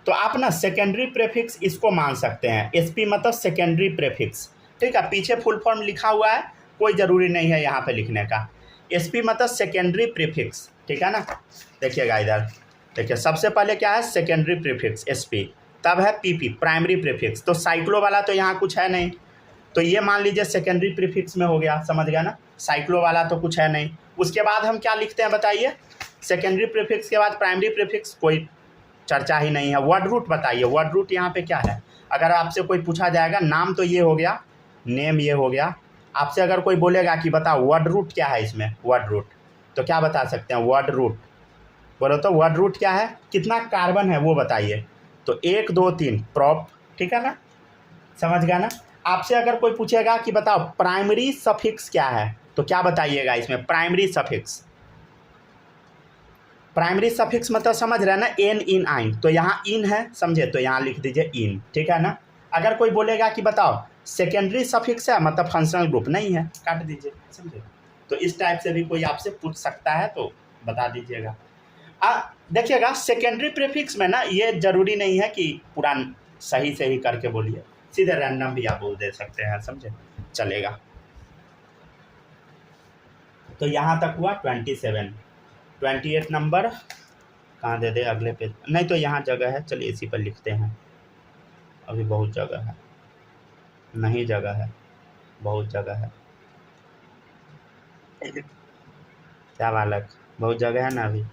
तो आप ना सेकेंडरी प्रीफिक्स इसको मान सकते हैं, एसपी मतलब सेकेंडरी प्रीफिक्स, ठीक है। पीछे फुल फॉर्म लिखा हुआ है, कोई ज़रूरी नहीं है यहाँ पे लिखने का। एसपी मतलब सेकेंडरी प्रीफिक्स, ठीक है ना। देखिएगा इधर, देखिए सबसे पहले क्या है, सेकेंडरी प्रीफिक्स एसपी, तब है पीपी प्राइमरी प्रीफिक्स। तो साइक्लो वाला तो यहाँ कुछ है नहीं, तो ये मान लीजिए सेकेंडरी प्रीफिक्स में हो गया, समझ गया ना। साइक्लो वाला तो कुछ है नहीं। उसके बाद हम क्या लिखते हैं बताइए, सेकेंडरी प्रीफिक्स के बाद प्राइमरी प्रीफिक्स, कोई चर्चा ही नहीं है। वर्ड रूट बताइए, वर्ड रूट यहाँ पे क्या है। अगर आपसे कोई पूछा जाएगा, नाम तो ये हो गया, नेम ये हो गया, आपसे अगर कोई बोलेगा कि बताओ वर्ड रूट क्या है इसमें, वर्ड रूट, तो क्या बता सकते हैं? वर्ड रूट बोलो तो वर्ड रूट क्या है, कितना कार्बन है वो बताइए। तो 1 2 3 प्रॉप, ठीक है ना, समझ गया ना। आपसे अगर कोई पूछेगा कि बताओ प्राइमरी सफिक्स क्या है, तो क्या बताइएगा इसमें? प्राइमरी सफिक्स, प्राइमरी सफिक्स मतलब समझ रहे हैं ना, एन इन आइन, तो यहाँ इन है समझे, तो यहाँ लिख दीजिए इन, ठीक है ना। अगर कोई बोलेगा कि बताओ सेकेंडरी सफिक्स है मतलब फंक्शनल ग्रुप नहीं है, काट दीजिए, समझे। तो इस टाइप से भी कोई आपसे पूछ सकता है, तो बता दीजिएगा। देखिएगा सेकेंडरी प्रीफिक्स में ना ये जरूरी नहीं है कि पूरा सही से ही करके बोलिए, सीधे रैंडम भी आप बोल दे सकते हैं, समझे, चलेगा। तो यहाँ तक हुआ 27। 28 नंबर कहाँ दे दे, अगले पेज नहीं तो यहाँ जगह है, चलिए इसी पर लिखते हैं, अभी बहुत जगह है, नहीं जगह है, बहुत जगह है, क्या बालक, बहुत जगह है ना अभी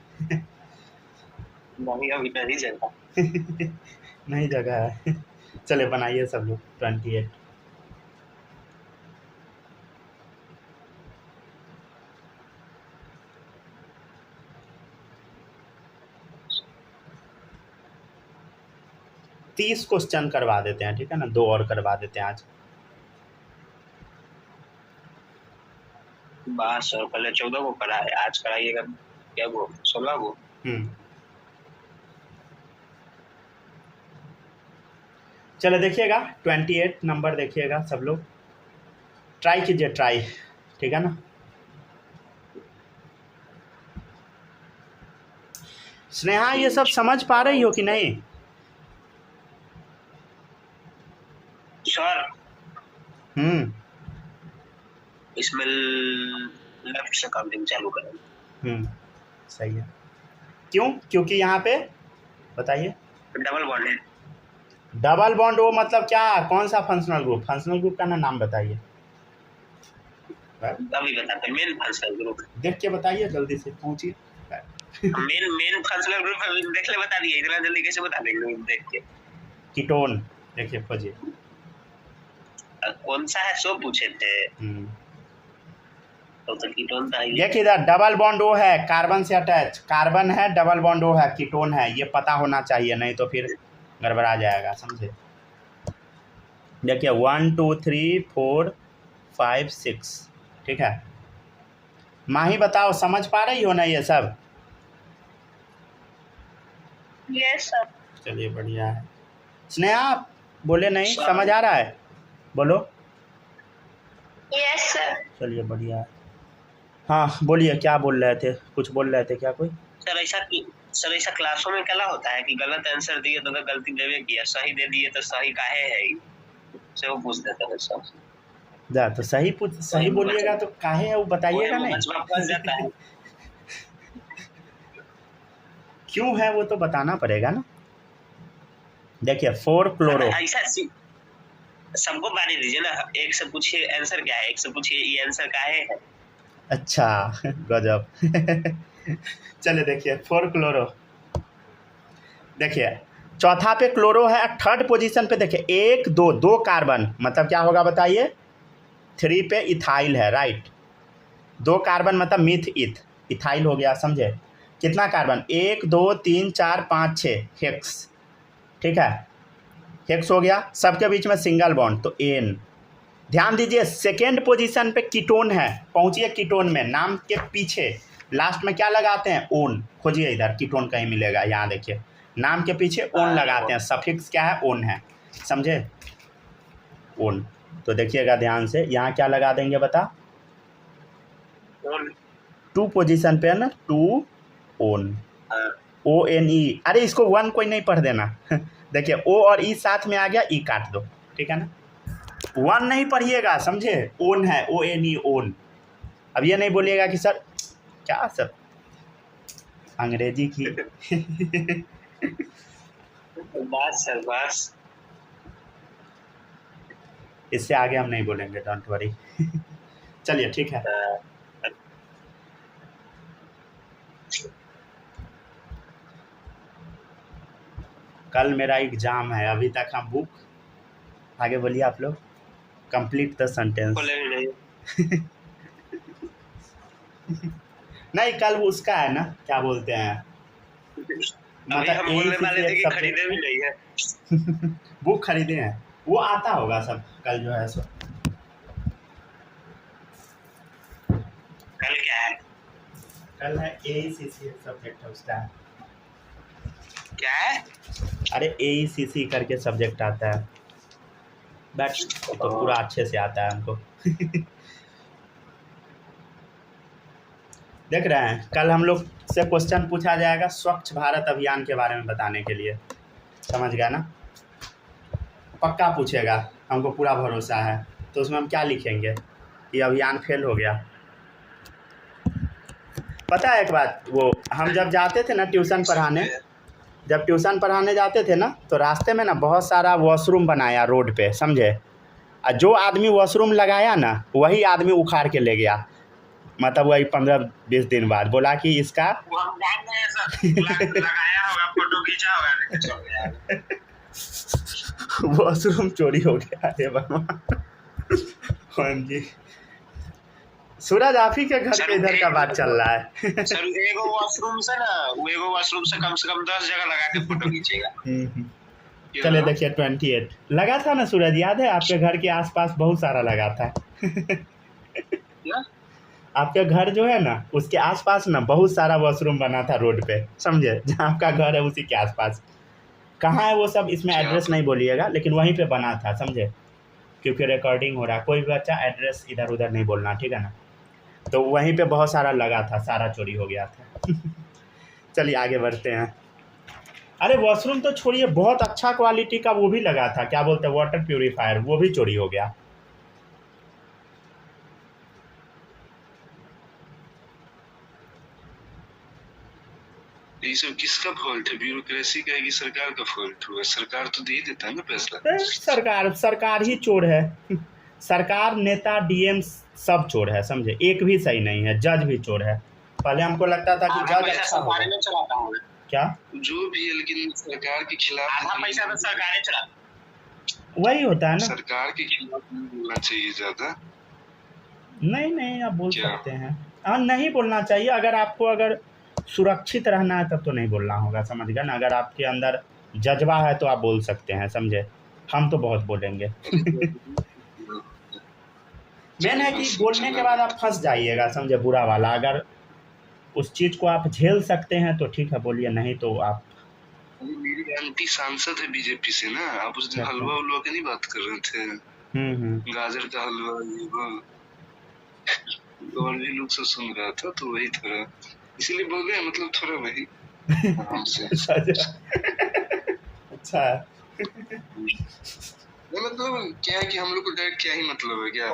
नहीं अभी नहीं जगह नहीं जगह है चले बनाइए सब लोग 28। तीस क्वेश्चन करवा देते हैं, ठीक है ना, 2 और करवा देते हैं आज। बस और पहले 14 को कराए, आज कराइएगा क्या वो 16 को। चलो देखिएगा 28 नंबर देखिएगा सब लोग, ट्राई कीजिए, ट्राई, ठीक है ना। स्नेहा ये सब समझ पा रही हो कि नहीं? सर इसमें लेफ्ट से काउंटिंग चालू करें। सही है, क्यों? क्योंकि यहाँ पे बताइए डबल बॉन्ड है। डबल बॉन्ड, वो मतलब क्या, कौन सा फंक्शनल ग्रुप? फंक्शनल ग्रुप का ना नाम बताइए, अभी बताते, मेन फंक्शनल ग्रुप देख के बताइए, जल्दी से पूछिए। मेन फंक्शनल ग्रुप देख ले, बता दिए, इतना जल्दी कैसे बता देंगे देख के। कीटोन देखिए, खोजिए कौन सा है सो पूछे थे, तो कीटोन था। देखिए इधर डबल बॉन्ड ओ है, कार्बन से अटैच, कार्बन है, डबल बॉन्ड ओ है, कीटोन है, ये पता होना चाहिए, नहीं तो फिर गड़बड़ा जाएगा, समझे। देखिए 1 2 3 4 5 6, ठीक है। माही बताओ समझ पा रही हो ना ये सब? Yes sir. चलिए बढ़िया है। स्नेहा बोले नहीं, समझ आ रहा है, बोलो। Yes sir. चलिए बढ़िया है। हाँ बोलिए, क्या बोल रहे थे, कुछ बोल रहे थे क्या कोई? सर ऐसा क्लासों में क्या होता है कि गलत आंसर दिए तो गलती देवे किया, सही दे दिए तो सही काहे है से वो पूछ देता है सर। जा तो सही बोलिएगा तो काहे है वो बताइएगा नहीं, जाता है क्यों है वो तो बताना पड़ेगा ना। देखिए 4 क्लोरो, ऐसा सबको बारी दीजिए ना, एक से पूछिए आंसर क्या है, एक से पूछिए ये आंसर काहे है। अच्छा गजब चलिए देखिए 4 क्लोरो, देखिए चौथा पे क्लोरो है, थर्ड पोजीशन पे देखिए 1 2 2 कार्बन, मतलब क्या होगा बताइए? 3 पे इथाइल है, राइट, 2 कार्बन मतलब मिथ इथ, इथाइल हो गया, समझे। कितना कार्बन? 1 2 3 4 5 6 हेक्स, ठीक है, हेक्स हो गया, सबके बीच में सिंगल बॉन्ड, तो एन। ध्यान दीजिए सेकेंड पोजीशन पे कीटोन है, पहुंचिए कीटोन में, नाम के पीछे लास्ट में क्या लगाते हैं? ओन, खोजिए इधर कीटोन कहीं मिलेगा, यहाँ देखिए नाम के पीछे ओन लगाते हैं, सफिक्स क्या है? ओन है, समझे, ओन। तो देखिएगा ध्यान से, यहाँ क्या लगा देंगे बता? 2 पोजीशन पे है ना, 2 ओन, ONE, अरे इसको 1 कोई नहीं पढ़ देना देखिए O और E साथ में आ गया, E काट दो, ठीक है ना, 1 नहीं पढ़िएगा, समझे, ओन है, ONE, ओन। अब ये नहीं बोलिएगा कि सर क्या सर अंग्रेजी की बस सर बस, इससे आगे हम नहीं बोलेंगे, डोंट वरी चलिए ठीक है। कल मेरा एग्जाम है, अभी तक हम बुक, आगे बोलिए आप लोग, कंप्लीट द सेंटेंस। नहीं, कल वो उसका है ना, क्या बोलते हैं, अभी हम बोलने वाले थे कि खरीदे भी नहीं है। बुक खरीदे हैं, वो आता होगा सब कल जो है सो। कल क्या है? कल है AECC सब्जेक्ट है उसका। क्या है? अरे AECC करके सब्जेक्ट आता है, बट तो पूरा अच्छे से आता है हमको। देख रहे हैं, कल हम लोग से क्वेश्चन पूछा जाएगा स्वच्छ भारत अभियान के बारे में बताने के लिए, समझ गया ना, पक्का पूछेगा, हमको पूरा भरोसा है। तो उसमें हम क्या लिखेंगे कि अभियान फेल हो गया। पता है एक बात, वो हम जब जाते थे ना ट्यूशन पढ़ाने, जब ट्यूशन पढ़ाने जाते थे ना, तो रास्ते में ना बहुत सारा वॉशरूम बनाया रोड पे, समझे, और जो आदमी वॉशरूम लगाया ना वही आदमी उखाड़ के ले गया, मतलब वही 15-20 दिन बाद बोला कि इसका लगाया होगा, फोटो खींचा होगा, वॉशरूम चोरी हो गया। अरे भगवान जी, सूरज आप ही के घर के इधर का बात चल रहा है। सर एगो वॉशरूम से ना, वो एगो वॉशरूम से कम 10 जगह लगा के फोटो खींचेगा। चलिए देखिए 28 लगा था ना सूरज, याद है आपके घर के आसपास बहुत सारा लगा था। आपके घर जो है ना उसके आसपास ना बहुत सारा वॉशरूम बना था रोड पे, समझे, जहाँ आपका घर है उसी के आसपास। कहाँ है वो सब इसमें एड्रेस नहीं बोलिएगा, लेकिन वहीं पे बना था, समझे, क्योंकि रिकॉर्डिंग हो रहा, कोई भी बच्चा एड्रेस इधर उधर नहीं बोलना, ठीक है ना। तो वहीं पे बहुत सारा लगा था, सारा चोरी हो गया था। चलिए आगे बढ़ते हैं। अरे वॉशरूम तो छोड़िए, बहुत अच्छा क्वालिटी का वो भी लगा था, क्या बोलते हैं, वाटर प्यूरीफायर, वो भी चोरी हो गया। ये सब किसका फॉल्ट है? ब्यूरोक्रेसी का है कि सरकार का फॉल्ट हुआ? सरकार तो दे ही देता है ना पैसा। सरकार ही चोर है। सरकार, नेता, डीएम सब चोर है, समझे, एक भी सही नहीं है, जज भी चोर है। पहले हमको लगता था कि जज अच्छा होगा, में चलाता हूँ क्या जो भी है, लेकिन सरकार के खिलाफ आधा पैसा तो सरकारें चलाती, वही होता है ना। सरकार के खिलाफ नहीं बोलना चाहिए ज्यादा। नहीं आप बोल सकते हैं, हाँ नहीं बोलना चाहिए। अगर आपको अगर सुरक्षित रहना है तब तो नहीं बोलना होगा, समझ गया ना। अगर आपके अंदर जज्बा है तो आप बोल सकते हैं, समझे, हम तो बहुत बोलेंगे। मेन है कि बोलने के बाद आप फंस जाइएगा, समझे, बुरा वाला। अगर उस चीज़ को आप झेल सकते हैं तो ठीक है बोलिए, नहीं तो आप। मेरी आंटी सांसद है बीजेपी से ना, आप उस दिन हलवा उलवा की नहीं बात कर रहे थे? गाजर का हलवा, ये वो और भी लोग सब सुन रहा था, तो वही थोड़ा इसीलिए बोल रहे, मतलब थोड़ा वही हमसे। अच्छा मतलब क्या है कि हम लोग को डायरेक्ट क्या ही मतलब है क्या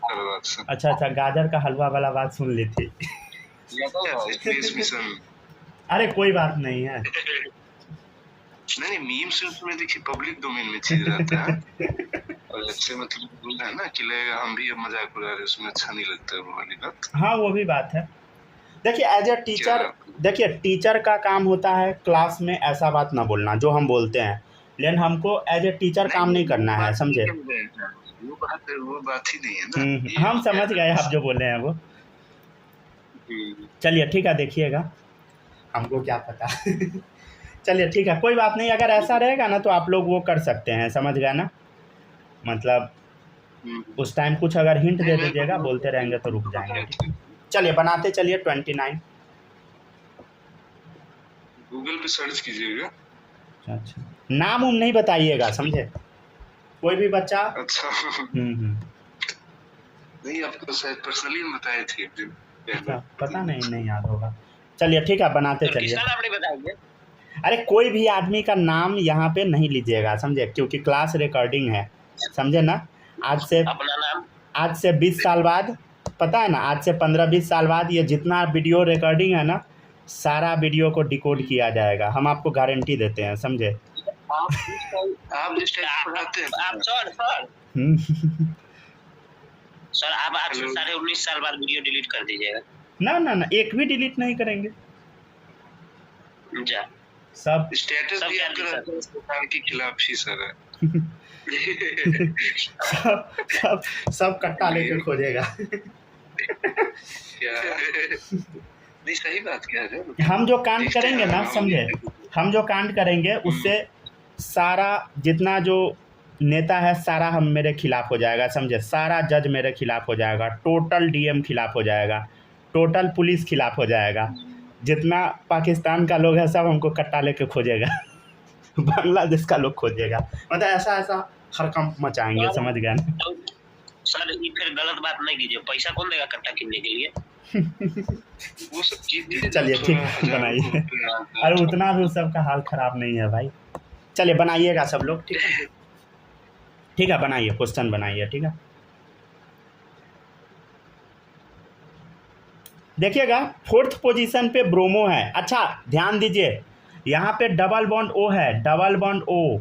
हर बात से। अच्छा, गाजर का हलवा वाला बात सुन ली थी। अरे कोई बात नहीं है। नहीं मीम से उसमें देखिए पब्लिक डोमेन में चीज रहता है और ऐसे मतलब बोलना है ना कि लगेगा हम भी अब मजाक उड़ा रहे, उसमें अच्छा नहीं लगता है वो वाली बात। हाँ वो भी बात है। देखिए एज ए टीचर, देखिए टीचर का काम होता है क्लास में ऐसा बात ना बोलना जो हम बोलते हैं, लेकिन हमको एज ए टीचर काम नहीं करना है, समझे। वो बात ही नहीं है ना। हम समझ गए आप जो बोल रहे हैं वो। चलिए ठीक है, देखिएगा, हमको क्या पता। चलिए ठीक है, कोई बात नहीं। अगर ऐसा रहेगा ना तो आप लोग वो कर सकते हैं, समझ गए ना, मतलब उस टाइम कुछ अगर हिंट दे दीजिएगा, बोलते रहेंगे तो रुक जाएंगे। चलिए बनाते चलिए 29। गूगल पे सर्च कीजिएगा। अच्छा, नाम उम नहीं बताइएगा, समझे, कोई भी बच्चा। अच्छा नहीं, आपको शायद पर्सनली बताए थे एक दिन। अच्छा, पता नहीं याद होगा। चलिए ठीक है, बनाते चलिए। बताइए। अरे कोई भी आदमी का नाम यहाँ पे नहीं लीजिएगा, समझे, क्योंकि क्लास रिकॉर्डिंग है, समझे ना। आज से अपना नाम, आज से 20 साल बाद, पता है ना, आज से 15-20 साल बाद ये जितना वीडियो रिकॉर्डिंग है ना, सारा वीडियो को डिकोड किया जाएगा, हम आपको गारंटी देते हैं, समझे। आप जिस टाइप पढ़ाते हैं आप सर आप आज से 19.5 साल बाद वीडियो डिलीट कर दीजिएगा। ना एक भी डिलीट नहीं करेंगे, जा सब स्टेटस भी आपका सरकार के खिलाफ ही सर है। सब कट्टा लेकर खोजेगा। क्या नहीं, सही बात कह रहे हो। हम जो कांड करेंगे ना, समझे, हम जो कांड करेंगे उससे सारा जितना जो नेता है सारा हम मेरे खिलाफ हो जाएगा, समझे, सारा जज मेरे खिलाफ हो जाएगा, टोटल डीएम खिलाफ हो जाएगा, टोटल पुलिस खिलाफ हो जाएगा, जितना पाकिस्तान का लोग है सब हमको कट्टा लेके खोजेगा। बांग्लादेश का लोग खोजेगा, मतलब ऐसा ऐसा हरकंप मचाएंगे, समझ गए ना। सर ये फिर गलत बात नहीं कीजिए, पैसा कौन देगा कट्टा किनने के लिए? वो सब चीज चलिए ठीक है, बनाइए। अरे उतना भी सबका हाल खराब नहीं है भाई। चलिए बनाइएगा सब लोग, ठीक है, ठीक है, बनाइए, क्वेश्चन बनाइए, ठीक है। देखिएगा 4th पोजीशन पे ब्रोमो है। अच्छा ध्यान दीजिए, यहाँ पे डबल बॉन्ड ओ है, डबल बॉन्ड ओ,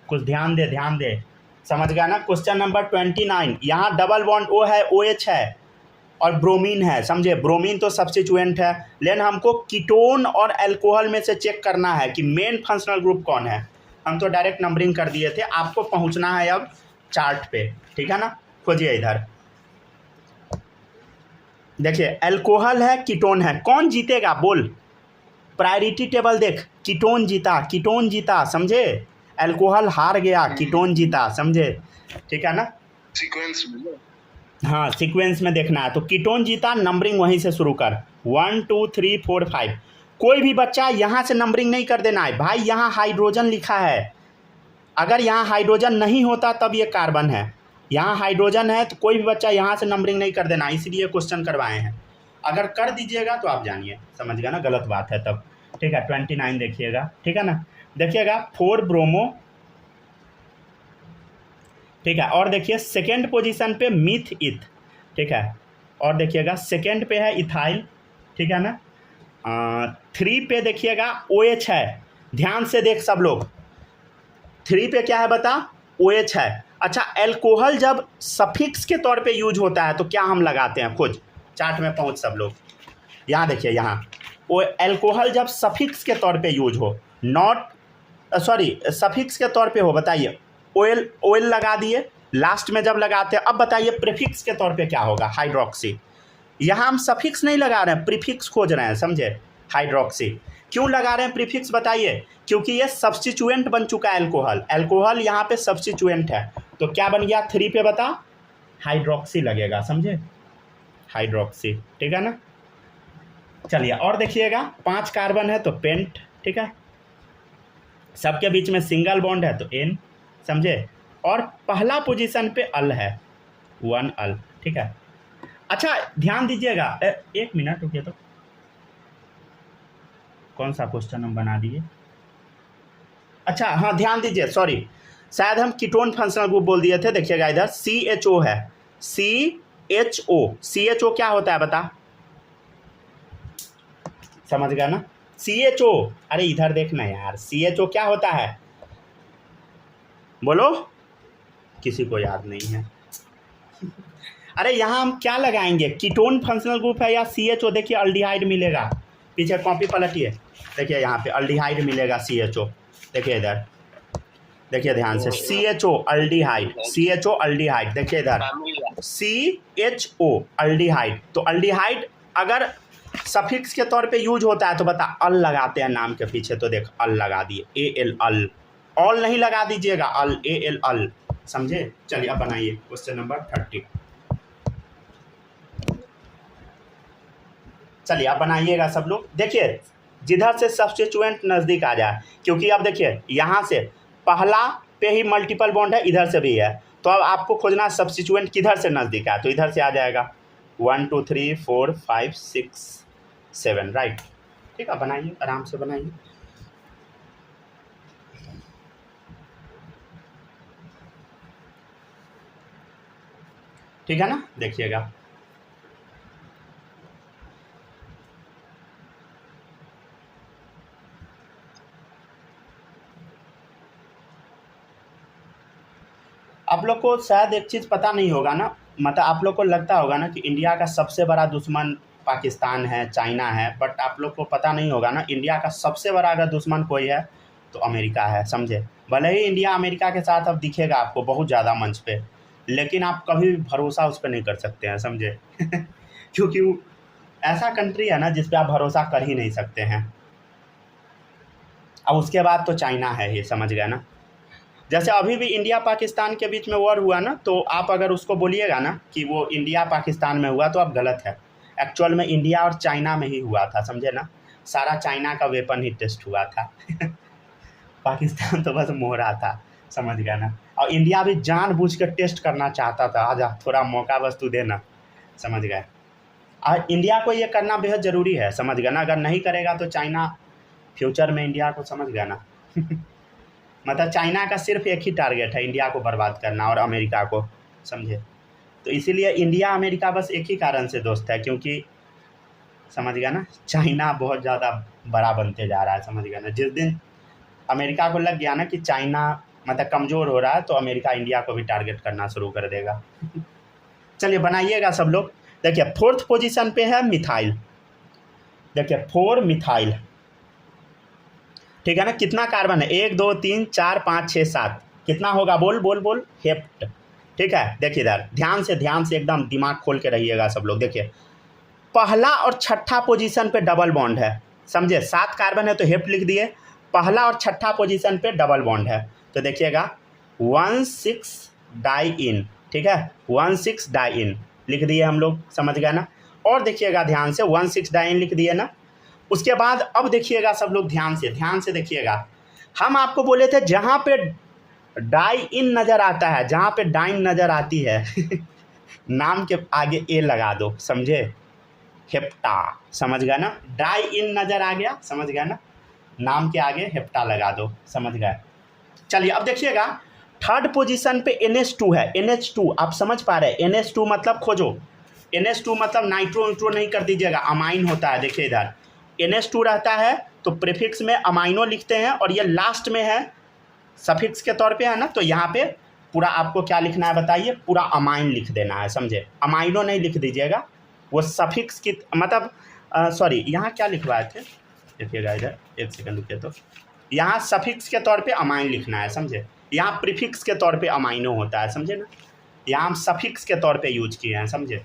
कुछ ध्यान दे, समझ गया ना। क्वेश्चन नंबर 29, यहाँ डबल बॉन्ड ओ है, OH है और ब्रोमीन है, समझे। ब्रोमीन तो सब्स्टिट्यूएंट है, लेकिन हमको कीटोन और अल्कोहल में से चेक करना है कि मेन फंक्शनल ग्रुप कौन है। हम तो डायरेक्ट नंबरिंग कर दिए थे, आपको पहुंचना है अब चार्ट पे, ठीक है ना। खोजिए इधर, देखिए अल्कोहल है, कीटोन है, कौन जीतेगा बोल। प्रायोरिटी टेबल देख, कीटोन जीता, समझे। अल्कोहल हार गया, कीटोन जीता, समझे, ठीक है ना। सीक्वेंस में, हाँ सीक्वेंस में देखना है, तो कीटोन जीता, नंबरिंग वहीं से शुरू कर, 1 2 3 4 5। कोई भी बच्चा यहाँ से नंबरिंग नहीं कर देना है भाई, यहाँ हाइड्रोजन लिखा है, अगर यहाँ हाइड्रोजन नहीं होता तब ये कार्बन है, यहाँ हाइड्रोजन है, तो कोई भी बच्चा यहाँ से नंबरिंग नहीं कर देना, इसलिए क्वेश्चन करवाए हैं। अगर कर दीजिएगा तो आप जानिए, समझ गया ना, गलत बात है तब, ठीक है। 29 देखिएगा, ठीक है ना। देखिएगा 4 ब्रोमो, ठीक है। और देखिए सेकेंड पोजीशन पे मिथ इथ, ठीक है। और देखिएगा सेकेंड पे है इथाइल, ठीक है ना। 3 पे देखिएगा OH है, ध्यान से देख सब लोग, 3 पे क्या है बता, OH है। अच्छा अल्कोहल जब सफिक्स के तौर पे यूज होता है तो क्या हम लगाते हैं, खोज, चार्ट में पहुंच सब लोग, यहाँ देखिए, यहाँ अल्कोहल जब सफिक्स के तौर पे यूज हो, सफिक्स के तौर पे हो, बताइए, ऑयल लगा दिए, लास्ट में जब लगाते हैं, अब बताइए प्रीफिक्स के तौर पे क्या होगा, हाइड्रोक्सी। यहाँ हम सफिक्स नहीं लगा रहे हैं, प्रीफिक्स खोज रहे हैं, समझे, हाइड्रोक्सी। क्यों लगा रहे हैं प्रीफिक्स, बताइए, क्योंकि ये सब्स्टिट्यूएंट बन चुका है अल्कोहल यहाँ पे सब्स्टिट्यूएंट है, तो क्या बन गया 3 पे बता, हाइड्रोक्सी लगेगा, समझे, हाइड्रोक्सी, ठीक है ना। चलिए और देखिएगा 5 कार्बन है तो पेंट, ठीक है, सबके बीच में सिंगल बॉन्ड है तो N, समझे, और पहला पोजीशन पे अल है, 1 अल, ठीक है। अच्छा ध्यान दीजिएगा, 1 मिनट रुकिए, तो कौन सा क्वेश्चन हम बना दिए, अच्छा हाँ ध्यान दीजिए, सॉरी, शायद हम कीटोन फंक्शनल ग्रुप बोल दिए थे। देखिएगा इधर CHO है, CHO क्या होता है बता, समझ गया ना, CHO, अरे इधर देखना यार, CHO क्या होता है, बोलो, किसी को याद नहीं है। अरे यहाँ हम क्या लगाएंगे, कीटोन फंक्शनल ग्रुप है या CHO, देखिए अल्डिहाइड मिलेगा, पीछे कॉपी पलटिए, देखिए यहाँ पे अल्डिहाइड मिलेगा CHO, देखिए इधर, देखिए ध्यान से, CHO अल्डिहाइड, देखिए इधर CHO अल्डिहाइड, तो अल्डिहाइड अगर सफिक्स के तौर पे यूज होता है तो बता, अल लगाते हैं नाम के पीछे, तो देख अल लगा दिए, AL अल, ऑल नहीं लगा दीजिएगा, अल AL अल, समझे। चलिए अब बनाइए क्वेश्चन नंबर 30, चलिए अब बनाइएगा सब लोग। देखिए जिधर से सब्स्टिट्यूएंट नज़दीक आ जाए, क्योंकि अब देखिए यहाँ से पहला पे ही मल्टीपल बॉन्ड है, इधर से भी है, तो अब आपको खोजना सब्स्टिट्यूएंट किधर से नज़दीक है, तो इधर से आ जाएगा 1 2 3 4 5 6 7, राइट, ठीक है। बनाइए, आराम से बनाइए, ठीक है ना। देखिएगा आप लोग को शायद एक चीज़ पता नहीं होगा ना, मतलब आप लोग को लगता होगा ना कि इंडिया का सबसे बड़ा दुश्मन पाकिस्तान है, चाइना है, बट आप लोग को पता नहीं होगा ना, इंडिया का सबसे बड़ा अगर दुश्मन कोई है तो अमेरिका है, समझे। भले ही इंडिया अमेरिका के साथ अब दिखेगा आपको बहुत ज़्यादा मंच पे, लेकिन आप कभी भी भरोसा उस पर नहीं कर सकते हैं, समझे। क्योंकि वो ऐसा कंट्री है ना जिस पे आप भरोसा कर ही नहीं सकते हैं। अब उसके बाद तो चाइना है, ये समझ गए ना। जैसे अभी भी इंडिया पाकिस्तान के बीच में वॉर हुआ ना, तो आप अगर उसको बोलिएगा ना कि वो इंडिया पाकिस्तान में हुआ तो आप गलत है। एक्चुअल में इंडिया और चाइना में ही हुआ था, समझे ना। सारा चाइना का वेपन ही टेस्ट हुआ था। पाकिस्तान तो बस मोहरा था, समझ गया ना। और इंडिया भी जानबूझ के टेस्ट करना चाहता था, आजा थोड़ा मौका बस तू देना, समझ गए। और इंडिया को ये करना बेहद ज़रूरी है, समझ गया ना। अगर नहीं करेगा तो चाइना फ्यूचर में इंडिया को, समझ गया ना। मतलब चाइना का सिर्फ एक ही टारगेट है, इंडिया को बर्बाद करना और अमेरिका को, समझे। तो इसीलिए इंडिया अमेरिका बस एक ही कारण से दोस्त है, क्योंकि समझ गया ना, चाइना बहुत ज़्यादा बड़ा बनते जा रहा है, समझ गया ना। जिस दिन अमेरिका को लग गया ना कि चाइना मतलब कमज़ोर हो रहा है, तो अमेरिका इंडिया को भी टारगेट करना शुरू कर देगा। चलिए बनाइएगा सब लोग। देखिए 4th पोजीशन पे है मिथाइल। देखिए 4 मिथाइल, ठीक है ना। कितना कार्बन है, 1 2 3 4 5 6 7, कितना होगा, बोल बोल बोल, हेप्ट। ठीक है, देखिए इधर ध्यान से एकदम दिमाग खोल के रहिएगा सब लोग। देखिए पहला और छठा पोजीशन पे डबल बॉन्ड है, समझे। 7 कार्बन है तो हेप्ट लिख दिए। पहला और छठा पोजीशन पे डबल बॉन्ड है, तो देखिएगा 1,6 डाई इन, ठीक है, 1,6 डाई इन लिख दिए हम लोग, समझ गए ना। और देखिएगा ध्यान से 1,6 डाई इन लिख दिए ना। उसके बाद अब देखिएगा सब लोग ध्यान से देखिएगा। हम आपको बोले थे जहाँ पे डाई इन नज़र आता है, जहाँ पे डाइन नज़र आती है नाम के आगे ए लगा दो, समझे, हेप्टा, समझ गया ना। डाई इन नज़र आ गया, समझ गया ना, नाम के आगे हेप्टा लगा दो, समझ गए। चलिए अब देखिएगा 3rd पोजीशन पे NH2 है। NH2 आप समझ पा रहे हैं, NH2 मतलब खोजो। NH2 मतलब नाइट्रो नहीं कर दीजिएगा, अमाइन होता है। देखिए इधर NH2 रहता है तो प्रीफिक्स में अमाइनो लिखते हैं, और ये लास्ट में है सफिक्स के तौर पे है ना, तो यहाँ पे पूरा आपको क्या लिखना है बताइए, पूरा अमाइन लिख देना है, समझे। अमाइनो नहीं लिख दीजिएगा, वो सफिक्स की मतलब सॉरी, यहाँ क्या लिखवाए थे, देखिएगा इधर, एक सेकंड रुकिए। तो यहाँ सफिक्स के तौर पे अमाइन लिखना है, समझे। यहाँ प्रीफिक्स के तौर पे अमाइनो होता है, समझे ना। यहाँ हम सफिक्स के तौर पे यूज किए हैं, समझे,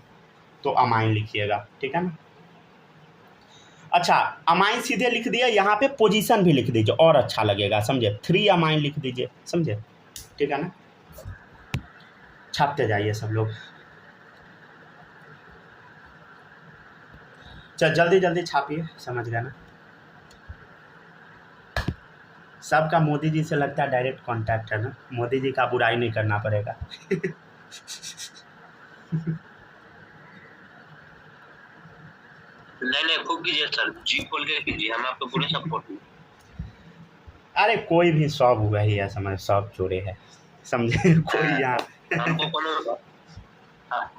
तो अमाइन लिखिएगा, ठीक है ना। अच्छा अमाइन सीधे लिख दिया, यहाँ पे पोजीशन भी लिख दीजिए और अच्छा लगेगा, समझे। 3 अमाइन लिख दीजिए, समझे, ठीक है ना। छापते जाइए सब लोग, चल जल्दी छापिए, समझ गया ना। सबका मोदी जी से लगता है डायरेक्ट कांटेक्ट है ना, मोदी जी का बुराई नहीं करना पड़ेगा। नहीं खूब कीजिए सर, जी खोल के कीजिए, हम आपको पूरे सपोर्ट में। अरे कोई भी सब हुआ ही है, समझ, सब चोरे है, समझे। कोई यहाँ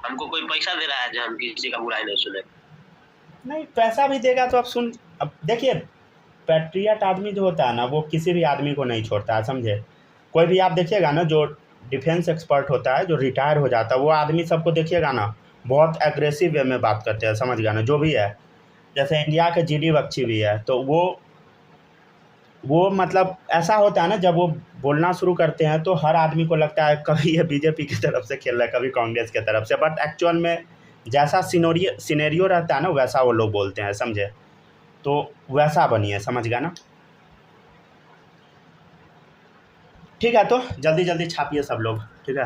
हमको कोई पैसा दे रहा है जो हम किसी का बुराई नहीं सुने। नहीं, पैसा भी देगा तो आप सुन। अब देखिए पैट्रियट आदमी जो होता है ना, वो किसी भी आदमी को नहीं छोड़ता है, समझे। कोई भी आप देखिएगा ना जो डिफेंस एक्सपर्ट होता है, जो रिटायर हो जाता है, वो आदमी सबको देखिएगा ना बहुत एग्रेसिव वे में बात करते हैं, समझ गया ना। जो भी है, जैसे इंडिया के GD बख्शी भी है, तो वो मतलब ऐसा होता है ना, जब वो बोलना शुरू करते हैं तो हर आदमी को लगता है कभी ये BJP की तरफ से खेल रहा है, कभी कांग्रेस की तरफ से, बट एक्चुअल में जैसा सिनेरियो रहता है ना, वैसा वो लोग बोलते हैं, समझे। तो वैसा बनिए, समझ गया ना। ठीक है, तो जल्दी छापिए सब लोग, ठीक है।